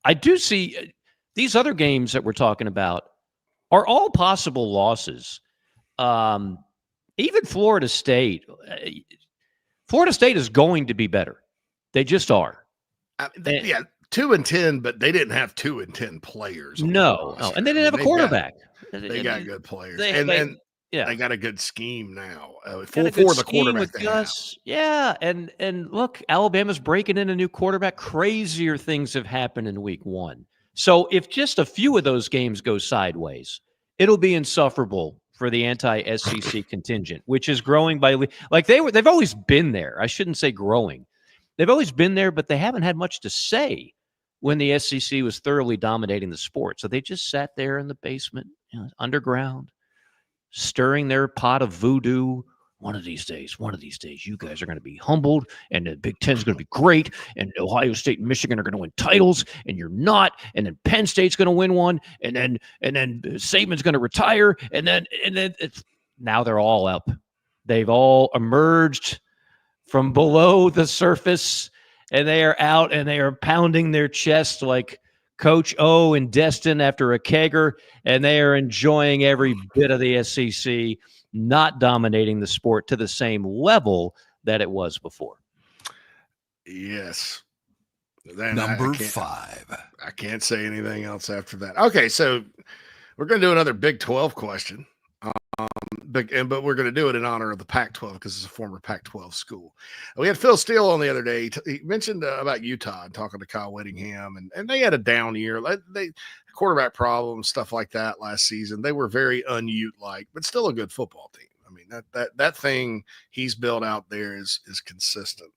I do see these other games that we're talking about are all possible losses. Even Florida State. Florida State is going to be better. They just are. 2-10, but they didn't have 2-10 players. No, and they didn't have a quarterback. They got good players. They got a good scheme now for the quarterback they have. Yeah, and look, Alabama's breaking in a new quarterback. Crazier things have happened in week one. So if just a few of those games go sideways, it'll be insufferable for the anti-SEC contingent, which is growing by they've always been there. I shouldn't say growing. They've always been there, but they haven't had much to say when the SEC was thoroughly dominating the sport. So they just sat there in the basement, underground, stirring their pot of voodoo. One of these days, you guys are going to be humbled, and the Big Ten's going to be great, and Ohio State and Michigan are going to win titles, and you're not, and then Penn State's going to win one, and then Saban's going to retire, and then now they're all up. They've all emerged from below the surface, and they are out, and they are pounding their chest like Coach O and Destin after a kegger, and they are enjoying every bit of the SEC, not dominating the sport to the same level that it was before. Yes. Number 5. I can't say anything else after that. Okay, so we're going to do another Big 12 question. But we're going to do it in honor of the Pac-12 because it's a former Pac-12 school. We had Phil Steele on the other day. He mentioned about Utah and talking to Kyle Whittingham, and they had a down year. They quarterback problems, stuff like that last season. They were very un-Ute-like, but still a good football team. I mean, that thing he's built out there is consistent.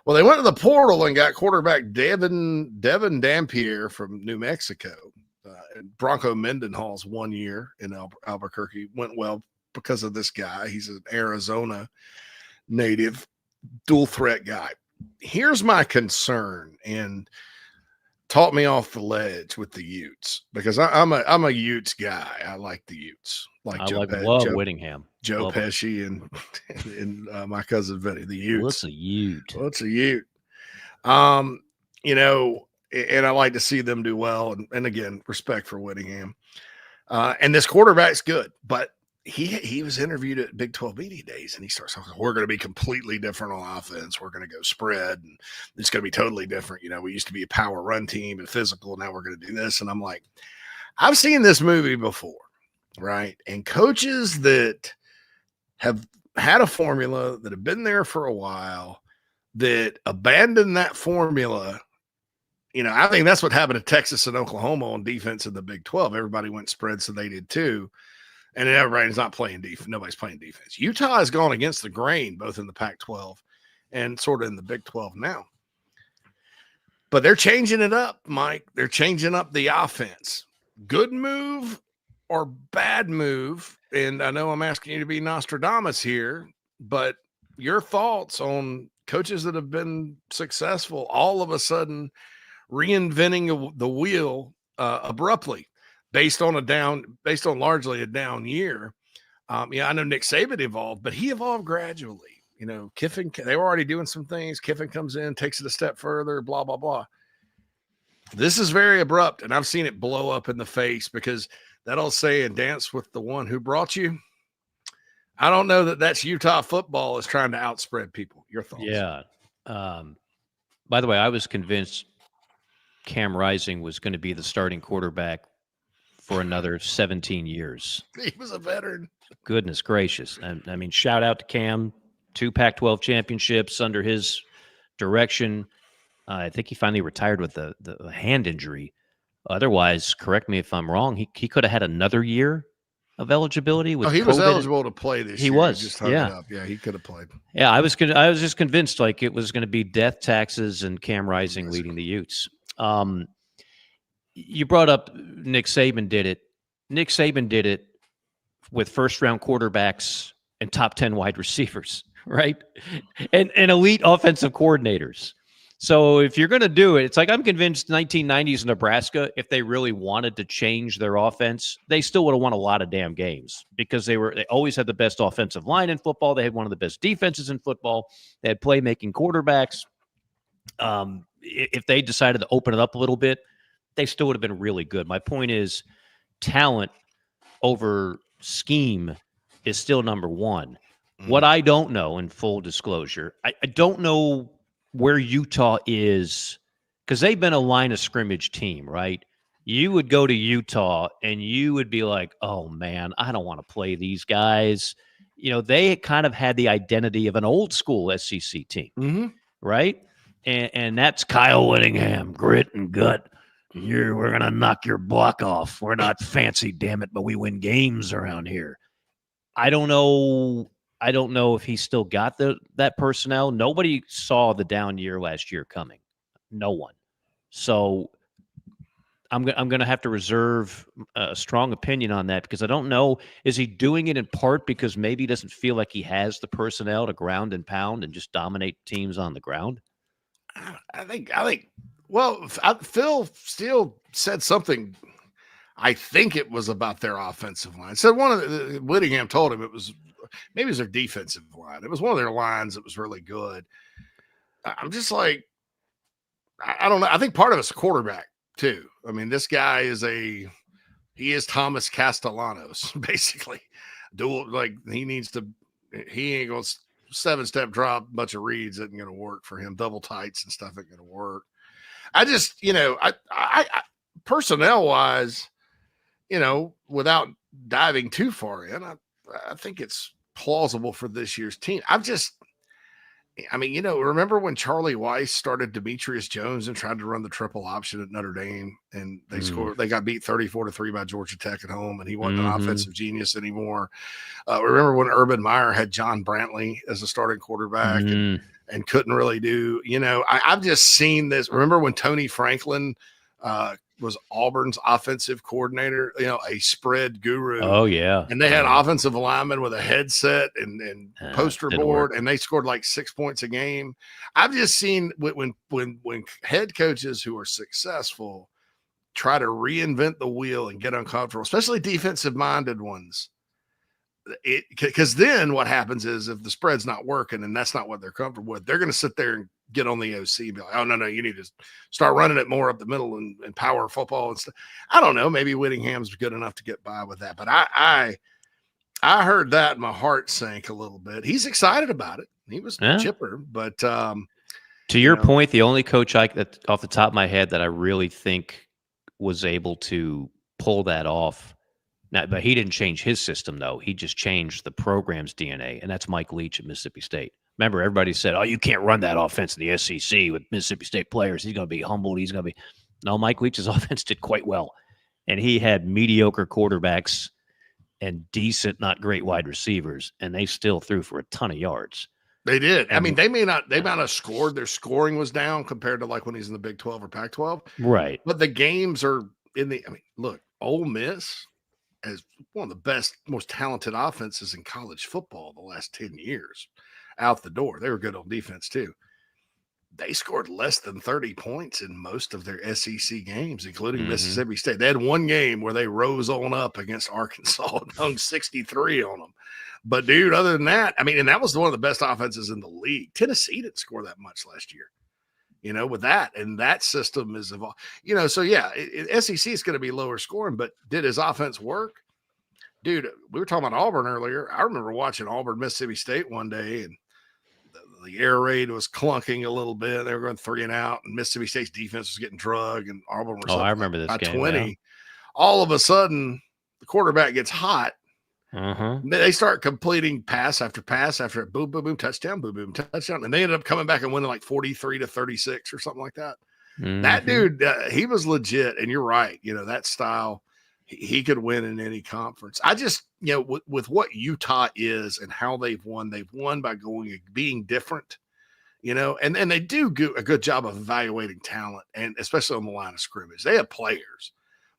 Well, they went to the portal and got quarterback Devin Dampier from New Mexico. Bronco Mendenhall's 1 year in Albuquerque went well because of this guy. He's an Arizona native, dual threat guy. Here's my concern, and taught me off the ledge with the Utes, because I'm a Utes guy. I like the Utes. Love Whittingham, Joe Pesci, and my cousin Vinny. The Utes. What's a Ute? What's a Ute? And I like to see them do well. And again, respect for Whittingham. And this quarterback's good, but he was interviewed at Big 12 Media Days, and he starts talking, we're going to be completely different on offense. We're going to go spread, and it's going to be totally different. We used to be a power run team and physical. Now we're going to do this. And I'm like, I've seen this movie before, right? And coaches that have had a formula, that have been there for a while, that abandoned that formula. I think that's what happened to Texas and Oklahoma on defense in the Big 12. Everybody went spread, so they did too. And then everybody's not playing defense. Nobody's playing defense. Utah has gone against the grain, both in the Pac-12 and sort of in the Big 12 now. But they're changing it up, Mike. They're changing up the offense. Good move or bad move? And I know I'm asking you to be Nostradamus here, but your thoughts on coaches that have been successful all of a sudden reinventing the wheel abruptly based on largely a down year. I know Nick Saban evolved, but he evolved gradually. Kiffin, they were already doing some things. Kiffin comes in, takes it a step further, blah, blah, blah. This is very abrupt, and I've seen it blow up in the face because that old saying, dance with the one who brought you. I don't know that that's Utah football is trying to outspread people. Your thoughts? Yeah. By the way, I was convinced Cam Rising was going to be the starting quarterback for another 17 years. He was a veteran. Goodness gracious. I mean, shout out to Cam. 2 Pac-12 championships under his direction. I think he finally retired with the hand injury. Otherwise, correct me if I'm wrong, he could have had another year of eligibility. With he was COVID. eligible to play this year. He was. He just hung it up. Yeah, he could have played. Yeah, I was just convinced like it was going to be death, taxes, and Cam Rising leading the Utes. You brought up Nick Saban did it. Nick Saban did it with first-round quarterbacks and top 10 wide receivers, right? And elite offensive coordinators. So if you're going to do it, it's like I'm convinced 1990s Nebraska, if they really wanted to change their offense, they still would have won a lot of damn games because they always had the best offensive line in football. They had one of the best defenses in football. They had playmaking quarterbacks. If they decided to open it up a little bit, they still would have been really good. My point is talent over scheme is still number one. What I don't know, in full disclosure, I don't know where Utah is, because they've been a line of scrimmage team, right? You would go to Utah and you would be like, oh man, I don't want to play these guys. They kind of had the identity of an old school SEC team, right? And that's Kyle Whittingham, grit and gut. We're going to knock your block off. We're not fancy, damn it, but we win games around here. I don't know if he still got that personnel. Nobody saw the down year last year coming. No one. So I'm going to have to reserve a strong opinion on that because I don't know. Is he doing it in part because maybe he doesn't feel like he has the personnel to ground and pound and just dominate teams on the ground? I think. Well, Phil Steele said something. I think it was about their offensive line. So Whittingham told him it was. Maybe it was their defensive line. It was one of their lines that was really good. I'm just like, I don't know. I think part of it's a quarterback too. I mean, this guy he is Thomas Castellanos, basically. He ain't going to 7-step drop, bunch of reads isn't going to work for him. Double tights and stuff ain't going to work. I just, I personnel wise, without diving too far in, I think it's plausible for this year's team. Remember when Charlie Weiss started Demetrius Jones and tried to run the triple option at Notre Dame and they got beat 34-3 by Georgia Tech at home and he wasn't an offensive genius anymore. Remember when Urban Meyer had John Brantley as a starting quarterback and couldn't really do, I've just seen this. Remember when Tony Franklin, was Auburn's offensive coordinator, a spread guru. Oh, yeah. And they had offensive linemen with a headset and poster board, and they scored like 6 points a game. I've just seen when head coaches who are successful try to reinvent the wheel and get uncomfortable, especially defensive-minded ones, because then what happens is if the spread's not working and that's not what they're comfortable with, they're going to sit there and get on the OC and be like, oh, no, you need to start running it more up the middle and power football and stuff. I don't know. Maybe Whittingham's good enough to get by with that. But I heard that and my heart sank a little bit. He's excited about it. He was chipper. But to your point, the only coach off the top of my head that I really think was able to pull that off, but he didn't change his system, though. He just changed the program's DNA, and that's Mike Leach at Mississippi State. Remember, everybody said, "Oh, you can't run that offense in the SEC with Mississippi State players. He's going to be humbled. He's going to be." No, Mike Leach's offense did quite well, and he had mediocre quarterbacks and decent, not great wide receivers, and they still threw for a ton of yards. They did. I And- mean, they might not have scored. Their scoring was down compared to like when he's in the Big 12 or Pac-12. Right. But the games are look, Ole Miss is one of the best, most talented offenses in college football the last 10 years. Out the door. They were good on defense too. They scored less than 30 points in most of their SEC games, including Mississippi State. They had one game where they rose on up against Arkansas and hung 63 on them. But, dude, other than that, I mean, and that was one of the best offenses in the league. Tennessee didn't score that much last year, with that. And that system is, so, yeah, SEC is going to be lower scoring, but did his offense work? Dude, we were talking about Auburn earlier. I remember watching Auburn, Mississippi State one day, and the air raid was clunking a little bit. They were going 3 and out, and Mississippi State's defense was getting drugged, and Auburn was I remember this by game. 20. Yeah. All of a sudden, the quarterback gets hot. Uh-huh. They start completing pass after boom, boom, boom, touchdown, boom, boom, touchdown. And they ended up coming back and winning like 43-36 or something like that. That dude, he was legit. And you're right. That style, he could win in any conference. I just, with what Utah is and how they've won by being different, and they do a good job of evaluating talent, and especially on the line of scrimmage. They have players,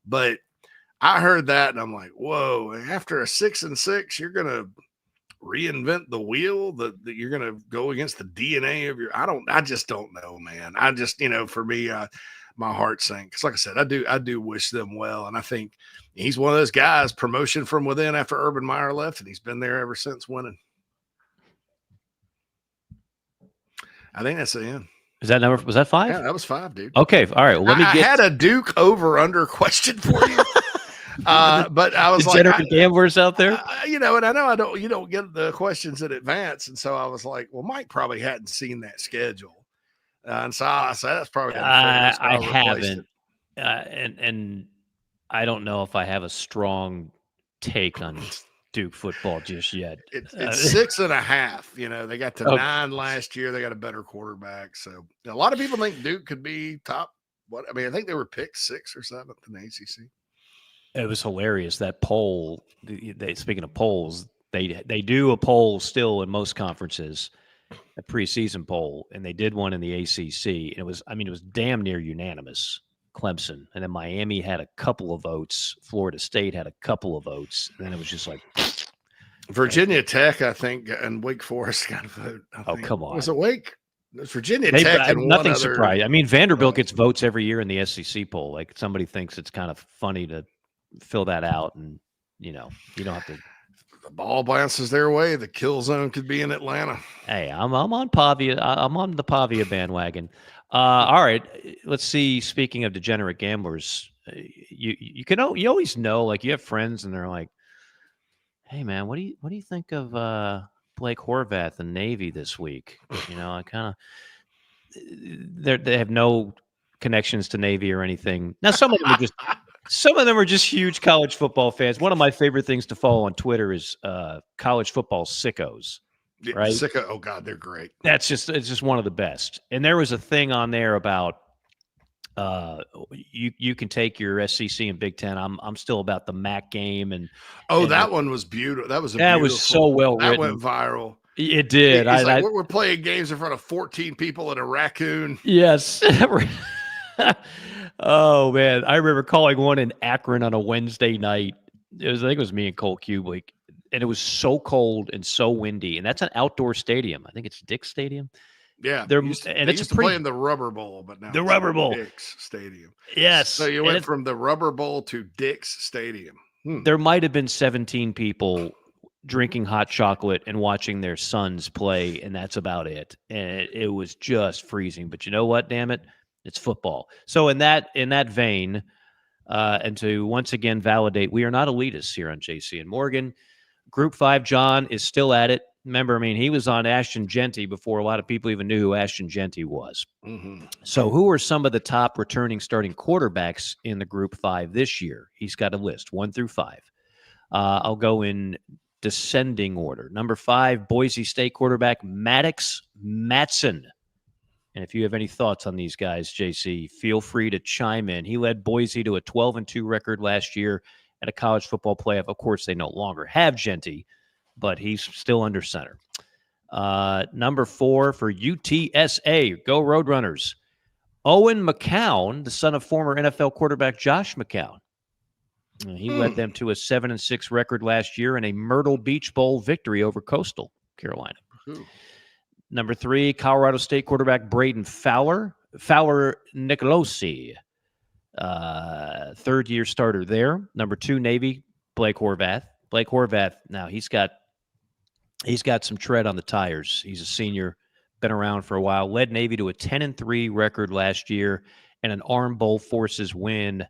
but I heard that and I'm like, whoa, after a 6-6, you're going to reinvent the wheel, that you're going to go against the DNA of I just don't know, man. I just, for me, my heart sank. Cause like I said, I do wish them well. And I think he's one of those guys, promotion from within after Urban Meyer left, and he's been there ever since winning. I think that's the end. Is that number? Was that 5? Yeah, that was 5, dude. Okay. All right. Well, I had a Duke over under question for you. But I was degenerate gamblers out there, and I know you don't get the questions in advance, and so I was like, well, Mike probably hadn't seen that schedule, and so I said that's probably I haven't, and I don't know if I have a strong take on Duke football just yet. It's 6.5. They got to 9 last year. They got a better quarterback, so a lot of people think Duke could be top. I think they were picked 6th or 7th in the ACC. It was hilarious, that poll. Speaking of polls, they do a poll still in most conferences, a preseason poll, and they did one in the ACC. And it was damn near unanimous. Clemson, and then Miami had a couple of votes. Florida State had a couple of votes, and then it was just like Virginia Tech, I think, and Wake Forest got a vote. Come on, was it Wake? It was Virginia Tech and nothing one other. surprised. I mean, Vanderbilt gets votes every year in the SEC poll. Like, somebody thinks it's kind of funny to fill that out, and you don't have to. The ball bounces their way. The kill zone could be in Atlanta. Hey, I'm on Pavia. I'm on the Pavia bandwagon. All right, let's see. Speaking of degenerate gamblers, you always know, like, you have friends and they're like, "Hey man, what do you think of Blake Horvath and Navy this week?" I kind of they have no connections to Navy or anything. Now some of them are just huge college football fans. One of my favorite things to follow on Twitter is college football sickos. Right? Sicko, oh God, they're great. It's just one of the best. And there was a thing on there about you can take your SEC and Big Ten. I'm still about the MAC game, and that one was beautiful. That was so well written. That went viral. It did. We're playing games in front of 14 people and a raccoon. Yes. Oh man, I remember calling one in Akron on a Wednesday night. I think it was me and Cole Kubelik. And it was so cold and so windy, and that's an outdoor stadium. I think it's Dick's Stadium. Yeah, they used to play in the Rubber Bowl, but now the Rubber Bowl, Dick's Stadium. Yes, so you went from the Rubber Bowl to Dick's Stadium. There might have been 17 people drinking hot chocolate and watching their sons play, and that's about it. And it was just freezing. But you know what? Damn it, it's football. So in that vein, and to once again validate, we are not elitists here on JC and Morgan. Group 5, John is still at it. Remember, he was on Ashton Genty before a lot of people even knew who Ashton Genty was. Mm-hmm. So who are some of the top returning starting quarterbacks in the Group 5 this year? He's got a list, 1 through 5. I'll go in descending order. Number 5, Boise State quarterback Maddox Matson. And if you have any thoughts on these guys, JC, feel free to chime in. He led Boise to a 12-2 record last year at a college football playoff. Of course, they no longer have Genty, but he's still under center. Number 4 for UTSA, go Roadrunners. Owen McCown, the son of former NFL quarterback Josh McCown. He led them to a 7-6 record last year and a Myrtle Beach Bowl victory over Coastal Carolina. Number 3, Colorado State quarterback Braden Fowler Nicolosi, third-year starter there. Number 2, Navy, Blake Horvath. Blake Horvath, now he's got some tread on the tires. He's a senior, been around for a while. Led Navy to a 10-3 record last year and an Arm Bowl Forces win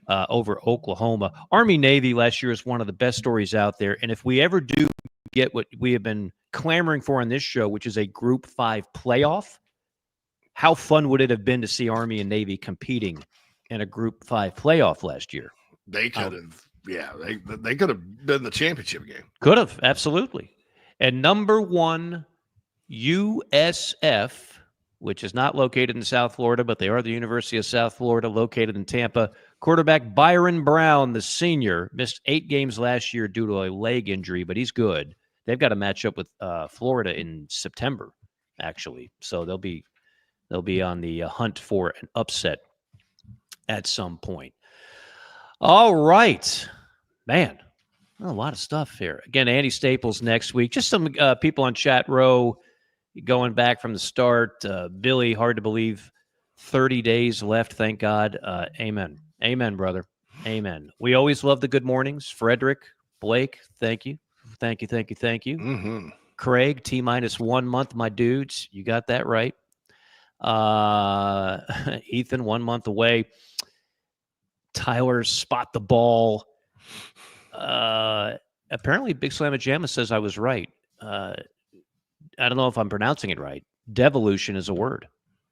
over Oklahoma. Army-Navy last year is one of the best stories out there. And if we ever do get what we have been clamoring for on this show, which is a Group 5 playoff, how fun would it have been to see Army and Navy competing in a Group 5 playoff last year? They could have, they could have been the championship game. Could have, absolutely. And number 1, USF, which is not located in South Florida, but they are the University of South Florida, located in Tampa. Quarterback Byron Brown, the senior, missed 8 games last year due to a leg injury, but he's good. They've got to match up with Florida in September, actually. So they'll be on the hunt for an upset at some point. All right, man. A lot of stuff here. Again, Andy Staples next week. Just some people on chat row going back from the start. Billy, hard to believe, 30 days left. Thank God. Amen. Amen, brother. Amen. We always love the good mornings. Frederick, Blake, thank you. Thank you. Mm-hmm. Craig, T-1 month, my dudes. You got that right. Ethan, 1 month away. Tyler, spot the ball. Apparently Big Slamma Jamma says I was right. I don't know if I'm pronouncing it right. Devolution is a word.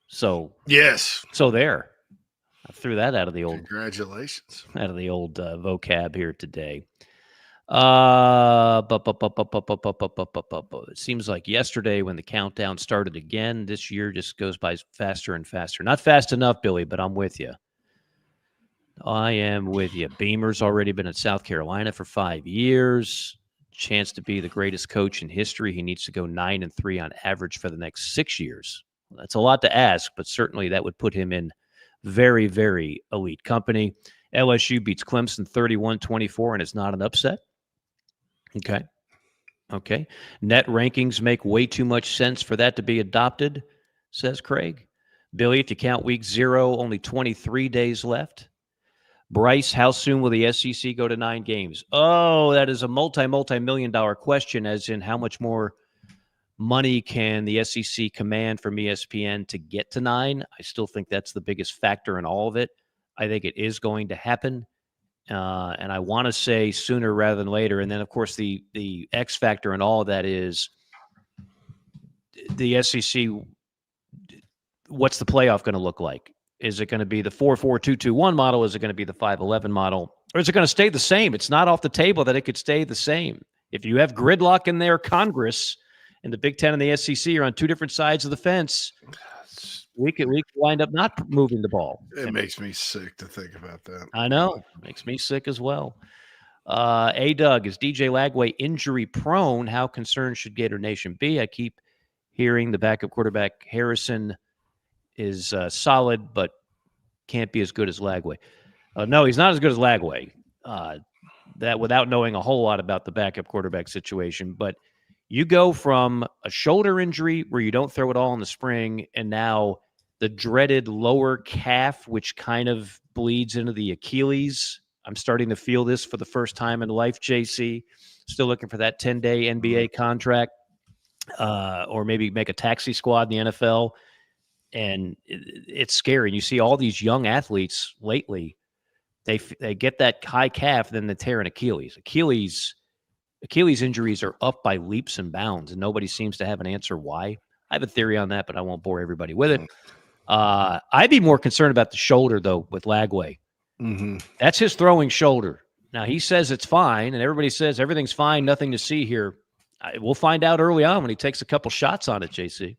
So yes. So there. I threw that out of the old Congratulations. Out of the old vocab here today. It seems like yesterday when the countdown started again, this year just goes by faster and faster. Not fast enough, Billy, but I'm with you. I am with you. Beamer's already been at South Carolina for 5 years. Chance to be the greatest coach in history. He needs to go 9-3 on average for the next 6 years. That's a lot to ask, but certainly that would put him in very, very elite company. LSU beats Clemson 31-24, and it's not an upset. Okay. Net rankings make way too much sense for that to be adopted, says Craig. Billy, if you count week 0, only 23 days left. Bryce, how soon will the SEC go to 9 games? Oh, that is a multi-million-dollar question, as in how much more money can the SEC command from ESPN to get to 9? I still think that's the biggest factor in all of it. I think it is going to happen, and I want to say sooner rather than later. And then, of course, the X factor in all of that is the SEC. What's the playoff going to look like? Is it going to be the 4-4-2-2-1 model? Is it going to be the 5-11 model? Or is it going to stay the same? It's not off the table that it could stay the same. If you have gridlock in their Congress and the Big Ten and the SEC are on 2 different sides of the fence, we could wind up not moving the ball. It makes me sick to think about that. I know. It makes me sick as well. Doug, is DJ Lagway injury prone? How concerned should Gator Nation be? I keep hearing the backup quarterback Harrison is solid, but can't be as good as Lagway. No, he's not as good as Lagway. That without knowing a whole lot about the backup quarterback situation. But you go from a shoulder injury where you don't throw it all in the spring, and now the dreaded lower calf, which kind of bleeds into the Achilles. I'm starting to feel this for the first time in life, JC. Still looking for that 10-day NBA contract, or maybe make a taxi squad in the NFL. And it's scary. And you see all these young athletes lately, they get that high calf, then they tear an Achilles. Achilles injuries are up by leaps and bounds, and nobody seems to have an answer why. I have a theory on that, but I won't bore everybody with it. I'd be more concerned about the shoulder, though, with Lagway. Mm-hmm. That's his throwing shoulder. Now, he says it's fine, and everybody says everything's fine, nothing to see here. We'll find out early on when he takes a couple shots on it, JC.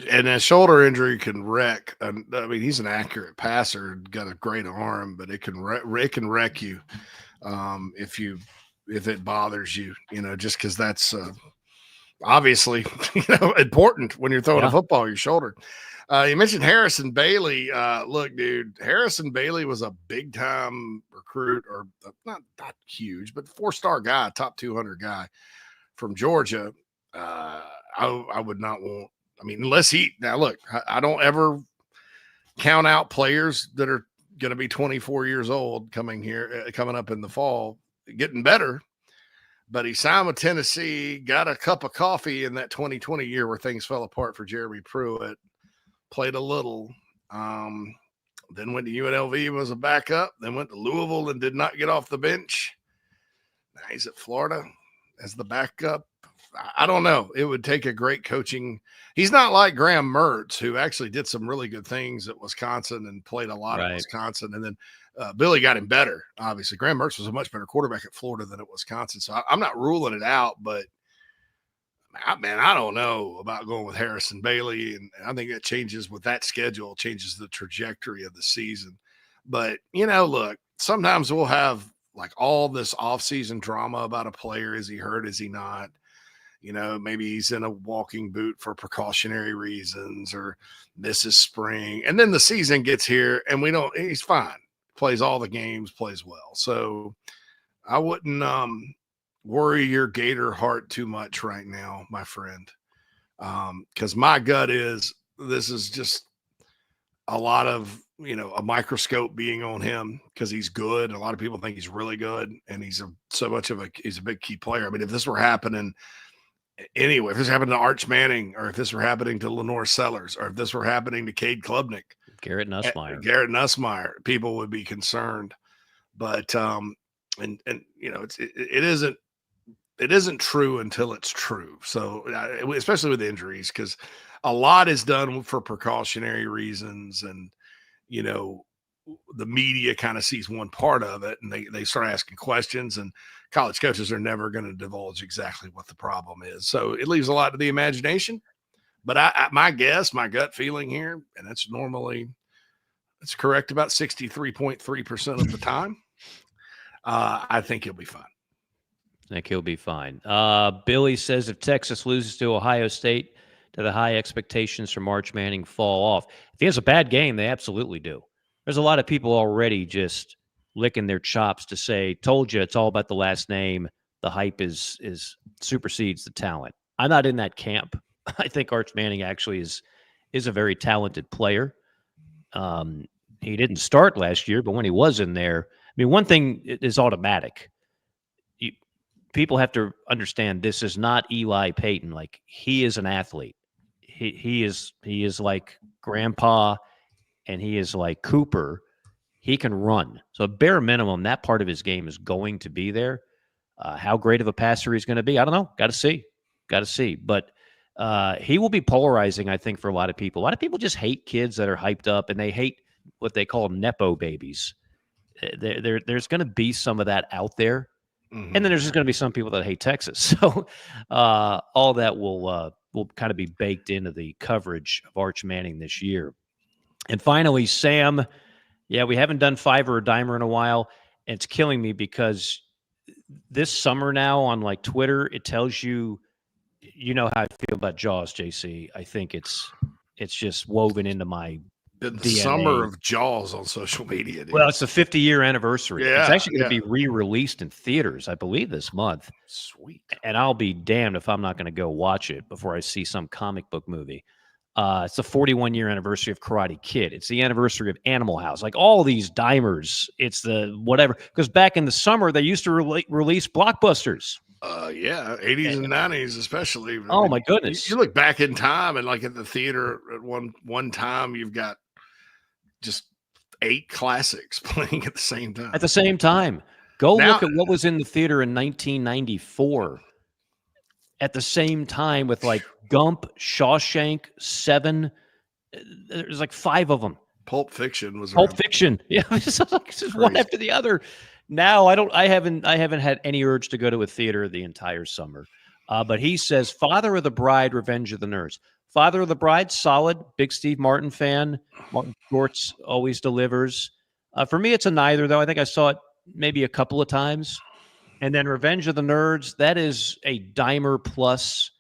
And a shoulder injury can wreck. I mean, he's an accurate passer, got a great arm, but it can wreck you if it bothers you. Just because that's obviously important when you're throwing a football. Your shoulder. You mentioned Harrison Bailey. Look, dude, Harrison Bailey was a big time recruit, or not huge, but 4-star guy, top 200 guy from Georgia. I would not want. I mean, unless look, I don't ever count out players that are going to be 24 years old coming up in the fall, getting better. But he signed with Tennessee, got a cup of coffee in that 2020 year where things fell apart for Jeremy Pruitt, played a little, then went to UNLV, was a backup, then went to Louisville and did not get off the bench. Now he's at Florida as the backup. I don't know. It would take a great coaching. He's not like Graham Mertz, who actually did some really good things at Wisconsin and played a lot at Wisconsin. And then Billy got him better, obviously. Graham Mertz was a much better quarterback at Florida than at Wisconsin. So I'm not ruling it out, but, man, I don't know about going with Harrison Bailey. And I think that changes with that schedule, changes the trajectory of the season. But, look, sometimes we'll have like all this offseason drama about a player. Is he hurt? Is he not? Maybe he's in a walking boot for precautionary reasons or misses spring. And then the season gets here and he's fine. Plays all the games, plays well. So I wouldn't worry your Gator heart too much right now, my friend. Because my gut is this is just a lot of, a microscope being on him because he's good. A lot of people think he's really good and he's a big key player. I mean, if this were happening anyway, if this happened to Arch Manning, or if this were happening to Lenore Sellers, or if this were happening to Cade Klubnik, Garrett Nussmeier, people would be concerned. But it isn't true until it's true. So especially with injuries, because a lot is done for precautionary reasons, and the media kind of sees one part of it and they start asking questions, and college coaches are never going to divulge exactly what the problem is. So it leaves a lot to the imagination. But my gut feeling here, and it's correct about 63.3% of the time, I think he'll be fine. Billy says if Texas loses to Ohio State, do the high expectations from Arch Manning fall off? If he has a bad game, they absolutely do. There's a lot of people already just licking their chops to say, told you, it's all about the last name. The hype is supersedes the talent. I'm not in that camp. I think Arch Manning actually is a very talented player. He didn't start last year, but when he was in there, I mean, one thing is automatic. People have to understand this is not Eli Payton. Like, he is an athlete. He is like Grandpa, and he is like Cooper. He can run. So bare minimum, that part of his game is going to be there. How great of a passer he's going to be, I don't know. Got to see. But he will be polarizing, I think, for a lot of people. A lot of people just hate kids that are hyped up, and they hate what they call Nepo babies. There's going to be some of that out there. Mm-hmm. And then there's just going to be some people that hate Texas. So all that will kind of be baked into the coverage of Arch Manning this year. And finally, Sam, we haven't done Five or a Dimer in a while. And it's killing me because this summer now on like Twitter, it tells you how I feel about Jaws, JC. I think it's just woven into my the DNA. Summer of Jaws on social media. Dude. Well, it's the 50-year anniversary. Yeah, it's actually going to be re-released in theaters, I believe, this month. Sweet. And I'll be damned if I'm not going to go watch it before I see some comic book movie. It's the 41-year anniversary of Karate Kid. It's the anniversary of Animal House. Like all these dimers, it's the whatever. Because back in the summer, they used to release blockbusters. 80s and 90s especially. Oh, my goodness. You look back in time, and like at the theater at one time, you've got just 8 classics playing at the same time. At the same time. Look at what was in the theater in 1994. At the same time with like Gump, Shawshank, Seven. There's like 5 of them. Pulp Fiction was Pulp around. Fiction. Yeah, it's just one after the other. Now I haven't had any urge to go to a theater the entire summer. But he says Father of the Bride, Revenge of the Nerds. Father of the Bride, solid. Big Steve Martin fan. Martin Short's always delivers. For me, it's a neither, though. I think I saw it maybe a couple of times. And then Revenge of the Nerds, that is a dimer plus.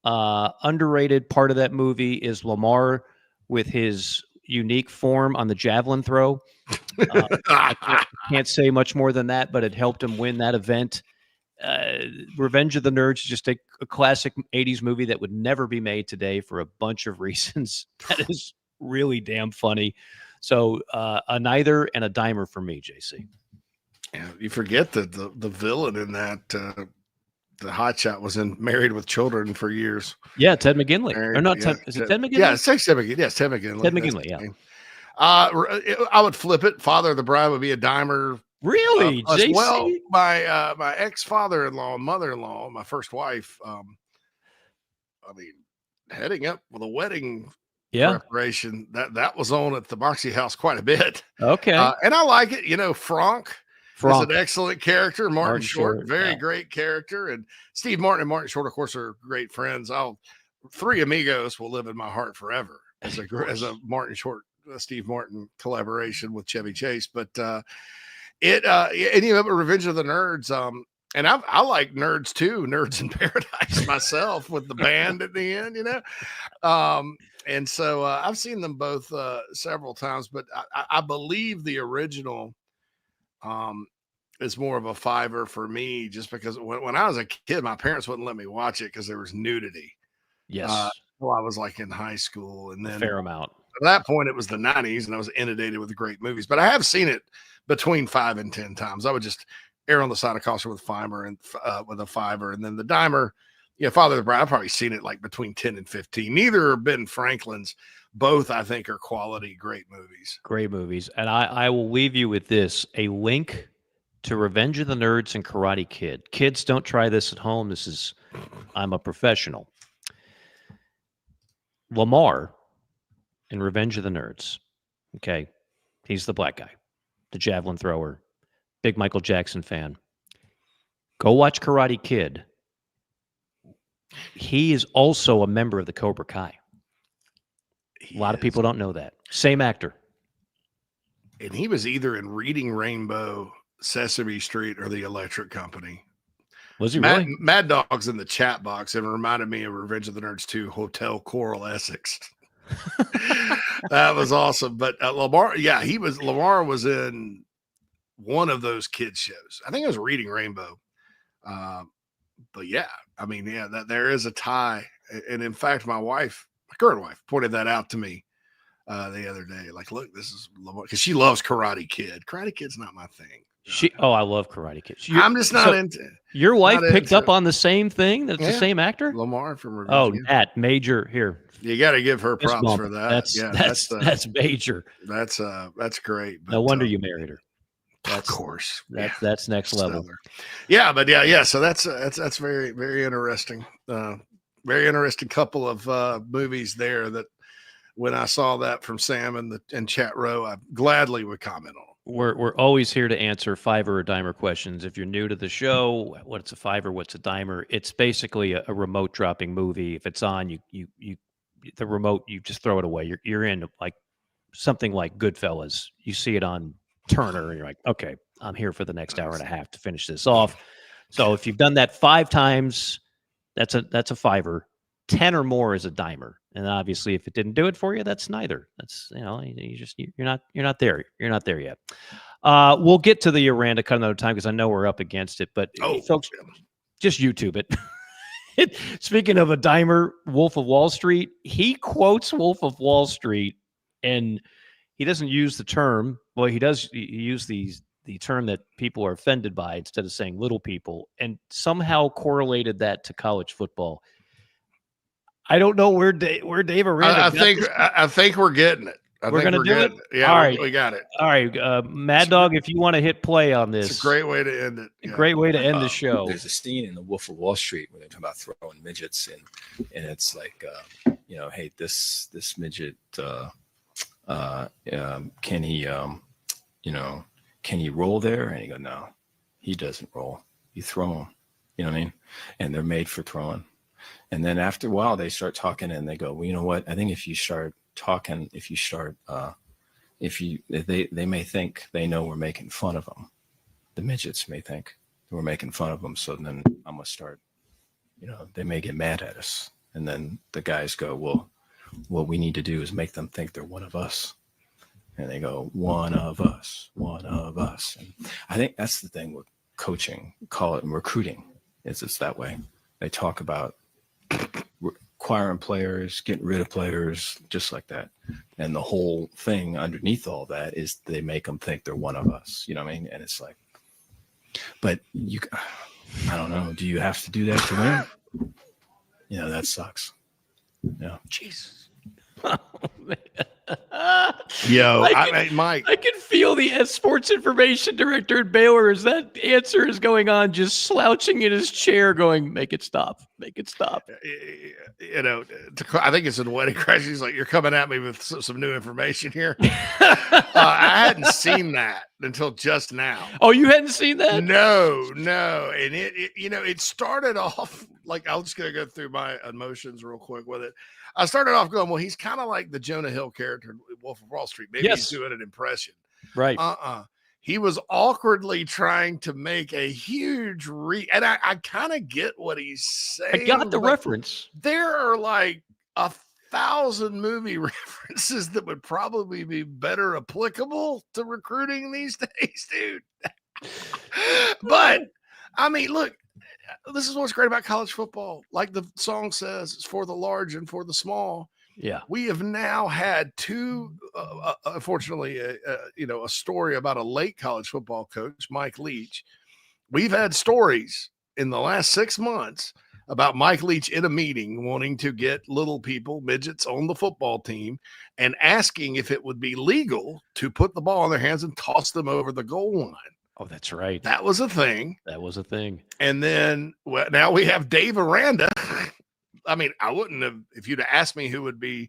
Underrated part of that movie is Lamar with his unique form on the javelin throw. I can't say much more than that, but it helped him win that event. Revenge of the Nerds is just a classic 80s movie that would never be made today for a bunch of reasons. That is really damn funny. So a neither and a dimer for me, JC. Yeah, you forget that the villain in that the hotshot was in Married with Children for years. Yeah, Ted McGinley. Married, Or not yeah, Ted, is it Ted McGinley? Yeah, it's Ted McGinley. Yes, Ted McGinley. Ted McGinley, yeah. I would flip it. Father of the Bride would be a dimer. Really, JC? Well, my ex-father-in-law and mother-in-law, my first wife, I mean, heading up with a wedding preparation, that was on at the Moxie House quite a bit. Okay. And I like it. You know, Frank is an excellent character. Martin Short, very great character. And Steve Martin and Martin Short, of course, are great friends. Three Amigos will live in my heart forever as a Martin Short, Steve Martin collaboration with Chevy Chase. But and you have a Revenge of the Nerds. And I like Nerds too, Nerds in Paradise myself with the band at the end, you know. And so I've seen them both several times, but I believe the original is more of a fiver for me, just because when I was a kid, my parents wouldn't let me watch it because there was nudity. Yes. Well, I was like in high school, and then a fair amount. At that point, it was the 90s, and I was inundated with great movies. But I have seen it between 5 and 10 times. I would just err on the side of caution with fiver and then the dimer. Yeah, Father of the Bride, I've probably seen it like between 10 and 15. Neither are Ben Franklin's. Both, I think, are quality, great movies. Great movies. And I will leave you with this, a link to Revenge of the Nerds and Karate Kid. Kids, don't try this at home. I'm a professional. Lamar in Revenge of the Nerds. Okay. He's the black guy, the javelin thrower, big Michael Jackson fan. Go watch Karate Kid. He is also a member of the Cobra Kai. A lot of people don't know that. Same actor. And he was either in Reading Rainbow, Sesame Street, or The Electric Company. Was he really? Mad Dog's in the chat box and reminded me of Revenge of the Nerds 2, Hotel Coral Essex. That was awesome. But Lamar was in one of those kids shows. I think it was Reading Rainbow. But yeah, I mean, yeah, there is a tie. And in fact, my current wife, pointed that out to me the other day. Like, look, this is Lamar, because she loves Karate Kid. Karate Kid's not my thing. I love Karate Kid. I'm just not into. Your wife picked up on the same thing. That's the same actor. Lamar from Revenge. Oh, Nat Major here. You got to give her props for that. That's major. That's great. But, no wonder you married her. Of course. That's next level. Stellar. Yeah, but yeah. So that's very, very interesting. Very interesting couple of movies there that when I saw that from Sam and Chat Row, I gladly would comment on. We're always here to answer fiver or dimer questions. If you're new to the show, what's a fiver? What's a dimer? It's basically a remote dropping movie. If it's on, you the remote, you just throw it away. You're in like something like Goodfellas. You see it on Turner, and you're like, okay, I'm here for the next hour and a half to finish this off. So if you've done that 5 times, that's a fiver. 10 or more is a dimer. And obviously, if it didn't do it for you, that's neither. That's, you're not there. You're not there yet. We'll get to the Aranda cut another time because I know we're up against it. But folks, just YouTube it. Speaking of a dimer, Wolf of Wall Street, he quotes Wolf of Wall Street, and he doesn't use the term. Well, he does use the term that people are offended by instead of saying little people, and somehow correlated that to college football. I don't know where Dave Aranda. I think we're getting it. We're going to do it. Yeah, all right. We got it. All right, Mad Dog, if you want to hit play on this, it's a great way to end it. Yeah. Great way to end the show. There's a scene in The Wolf of Wall Street where they talk about throwing midgets, and it's like, hey, this midget can he, can he roll there? And he go, no, he doesn't roll. You throw him, you know what I mean? And they're made for throwing. And then after a while, they start talking and they go, well, you know what? I think if you start talking, they may think they know we're making fun of them. The midgets may think we're making fun of them. So then I'm going to start, they may get mad at us. And then the guys go, well, what we need to do is make them think they're one of us. And they go, one of us, one of us. And I think that's the thing with coaching, call it recruiting. It's that way. They talk about acquiring players, getting rid of players, just like that. And the whole thing underneath all that is they make them think they're one of us. You know what I mean? And it's like, but I don't know. Do you have to do that to win? That sucks. Yeah. Jesus. Oh, man. Yo, Mike. I can feel the sports information director at Baylor as that answer is going on, just slouching in his chair going, make it stop. Make it stop. I think it's in Wedding Crash. He's like, you're coming at me with some new information here. I hadn't seen that until just now. Oh, you hadn't seen that? No. And it started off like, I'm just going to go through my emotions real quick with it. I started off going, well, he's kind of like the Jonah Hill character in Wolf of Wall Street. Maybe he's doing an impression. Right. He was awkwardly trying to make a huge and I kind of get what he's saying. I got the reference. There are like 1,000 movie references that would probably be better applicable to recruiting these days, dude. But I mean, look, this is what's great about college football. Like the song says, it's for the large and for the small. Yeah. We have now had two, unfortunately, a story about a late college football coach, Mike Leach. We've had stories in the last 6 months about Mike Leach in a meeting wanting to get little people, midgets, on the football team and asking if it would be legal to put the ball in their hands and toss them over the goal line. Oh, that's right. That was a thing. And then now we have Dave Aranda. I mean, I wouldn't have, if you'd have asked me who would be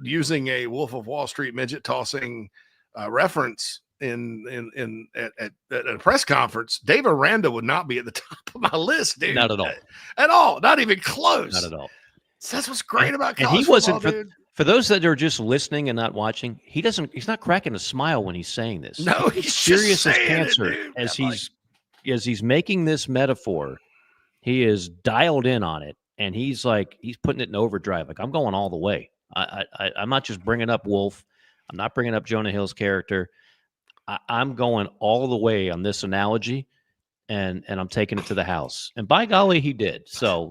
using a Wolf of Wall Street midget tossing reference at a press conference, Dave Aranda would not be at the top of my list, dude. Not at all. At all. Not even close. Not at all. So that's what's great about college and he wasn't football, dude. For those that are just listening and not watching, he's not cracking a smile when he's saying this. No, he's serious just as cancer. As he's making this metaphor, he is dialed in on it, and he's putting it in overdrive. Like, I'm going all the way. I'm not just bringing up Wolf. I'm not bringing up Jonah Hill's character. I'm going all the way on this analogy, and I'm taking it to the house. And by golly, he did. So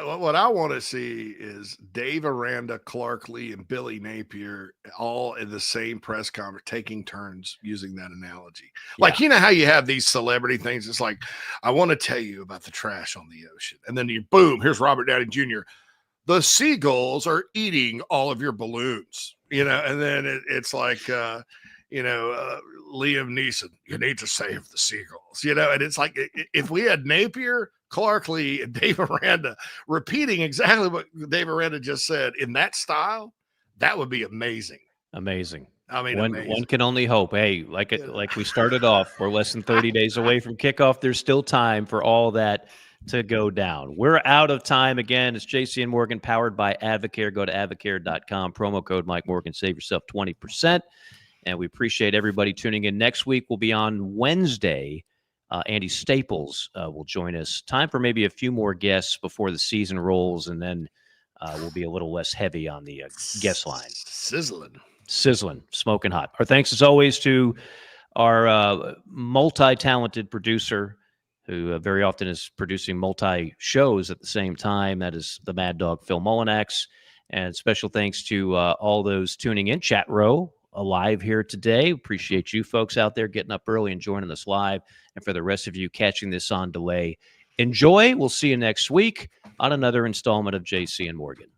what I want to see is Dave Aranda, Clark Lee, and Billy Napier all in the same press conference taking turns using that analogy. Like, you know how you have these celebrity things? It's like, I want to tell you about the trash on the ocean. And then boom, here's Robert Downey Jr. The seagulls are eating all of your balloons, and then it's like, Liam Neeson, you need to save the seagulls, and it's like, if we had Napier, Clark Lee, and Dave Aranda repeating exactly what Dave Aranda just said in that style, that would be amazing. Amazing. I mean, one can only hope. Hey, like we started off, we're less than 30 days away from kickoff. There's still time for all that to go down. We're out of time again. It's JC and Morgan, powered by Advocare. Go to advocare.com, promo code Mike Morgan, save yourself 20%. And we appreciate everybody tuning in. Next week will be on Wednesday. Andy Staples will join us. Time for maybe a few more guests before the season rolls, and then we'll be a little less heavy on the guest line. Sizzling, smoking hot. Our thanks, as always, to our multi-talented producer, who very often is producing multi-shows at the same time. That is the Mad Dog, Phil Mullinax. And special thanks to all those tuning in. Chat row alive here today. Appreciate you folks out there getting up early and joining us live. And for the rest of you catching this on delay, enjoy. We'll see you next week on another installment of JC and Morgan.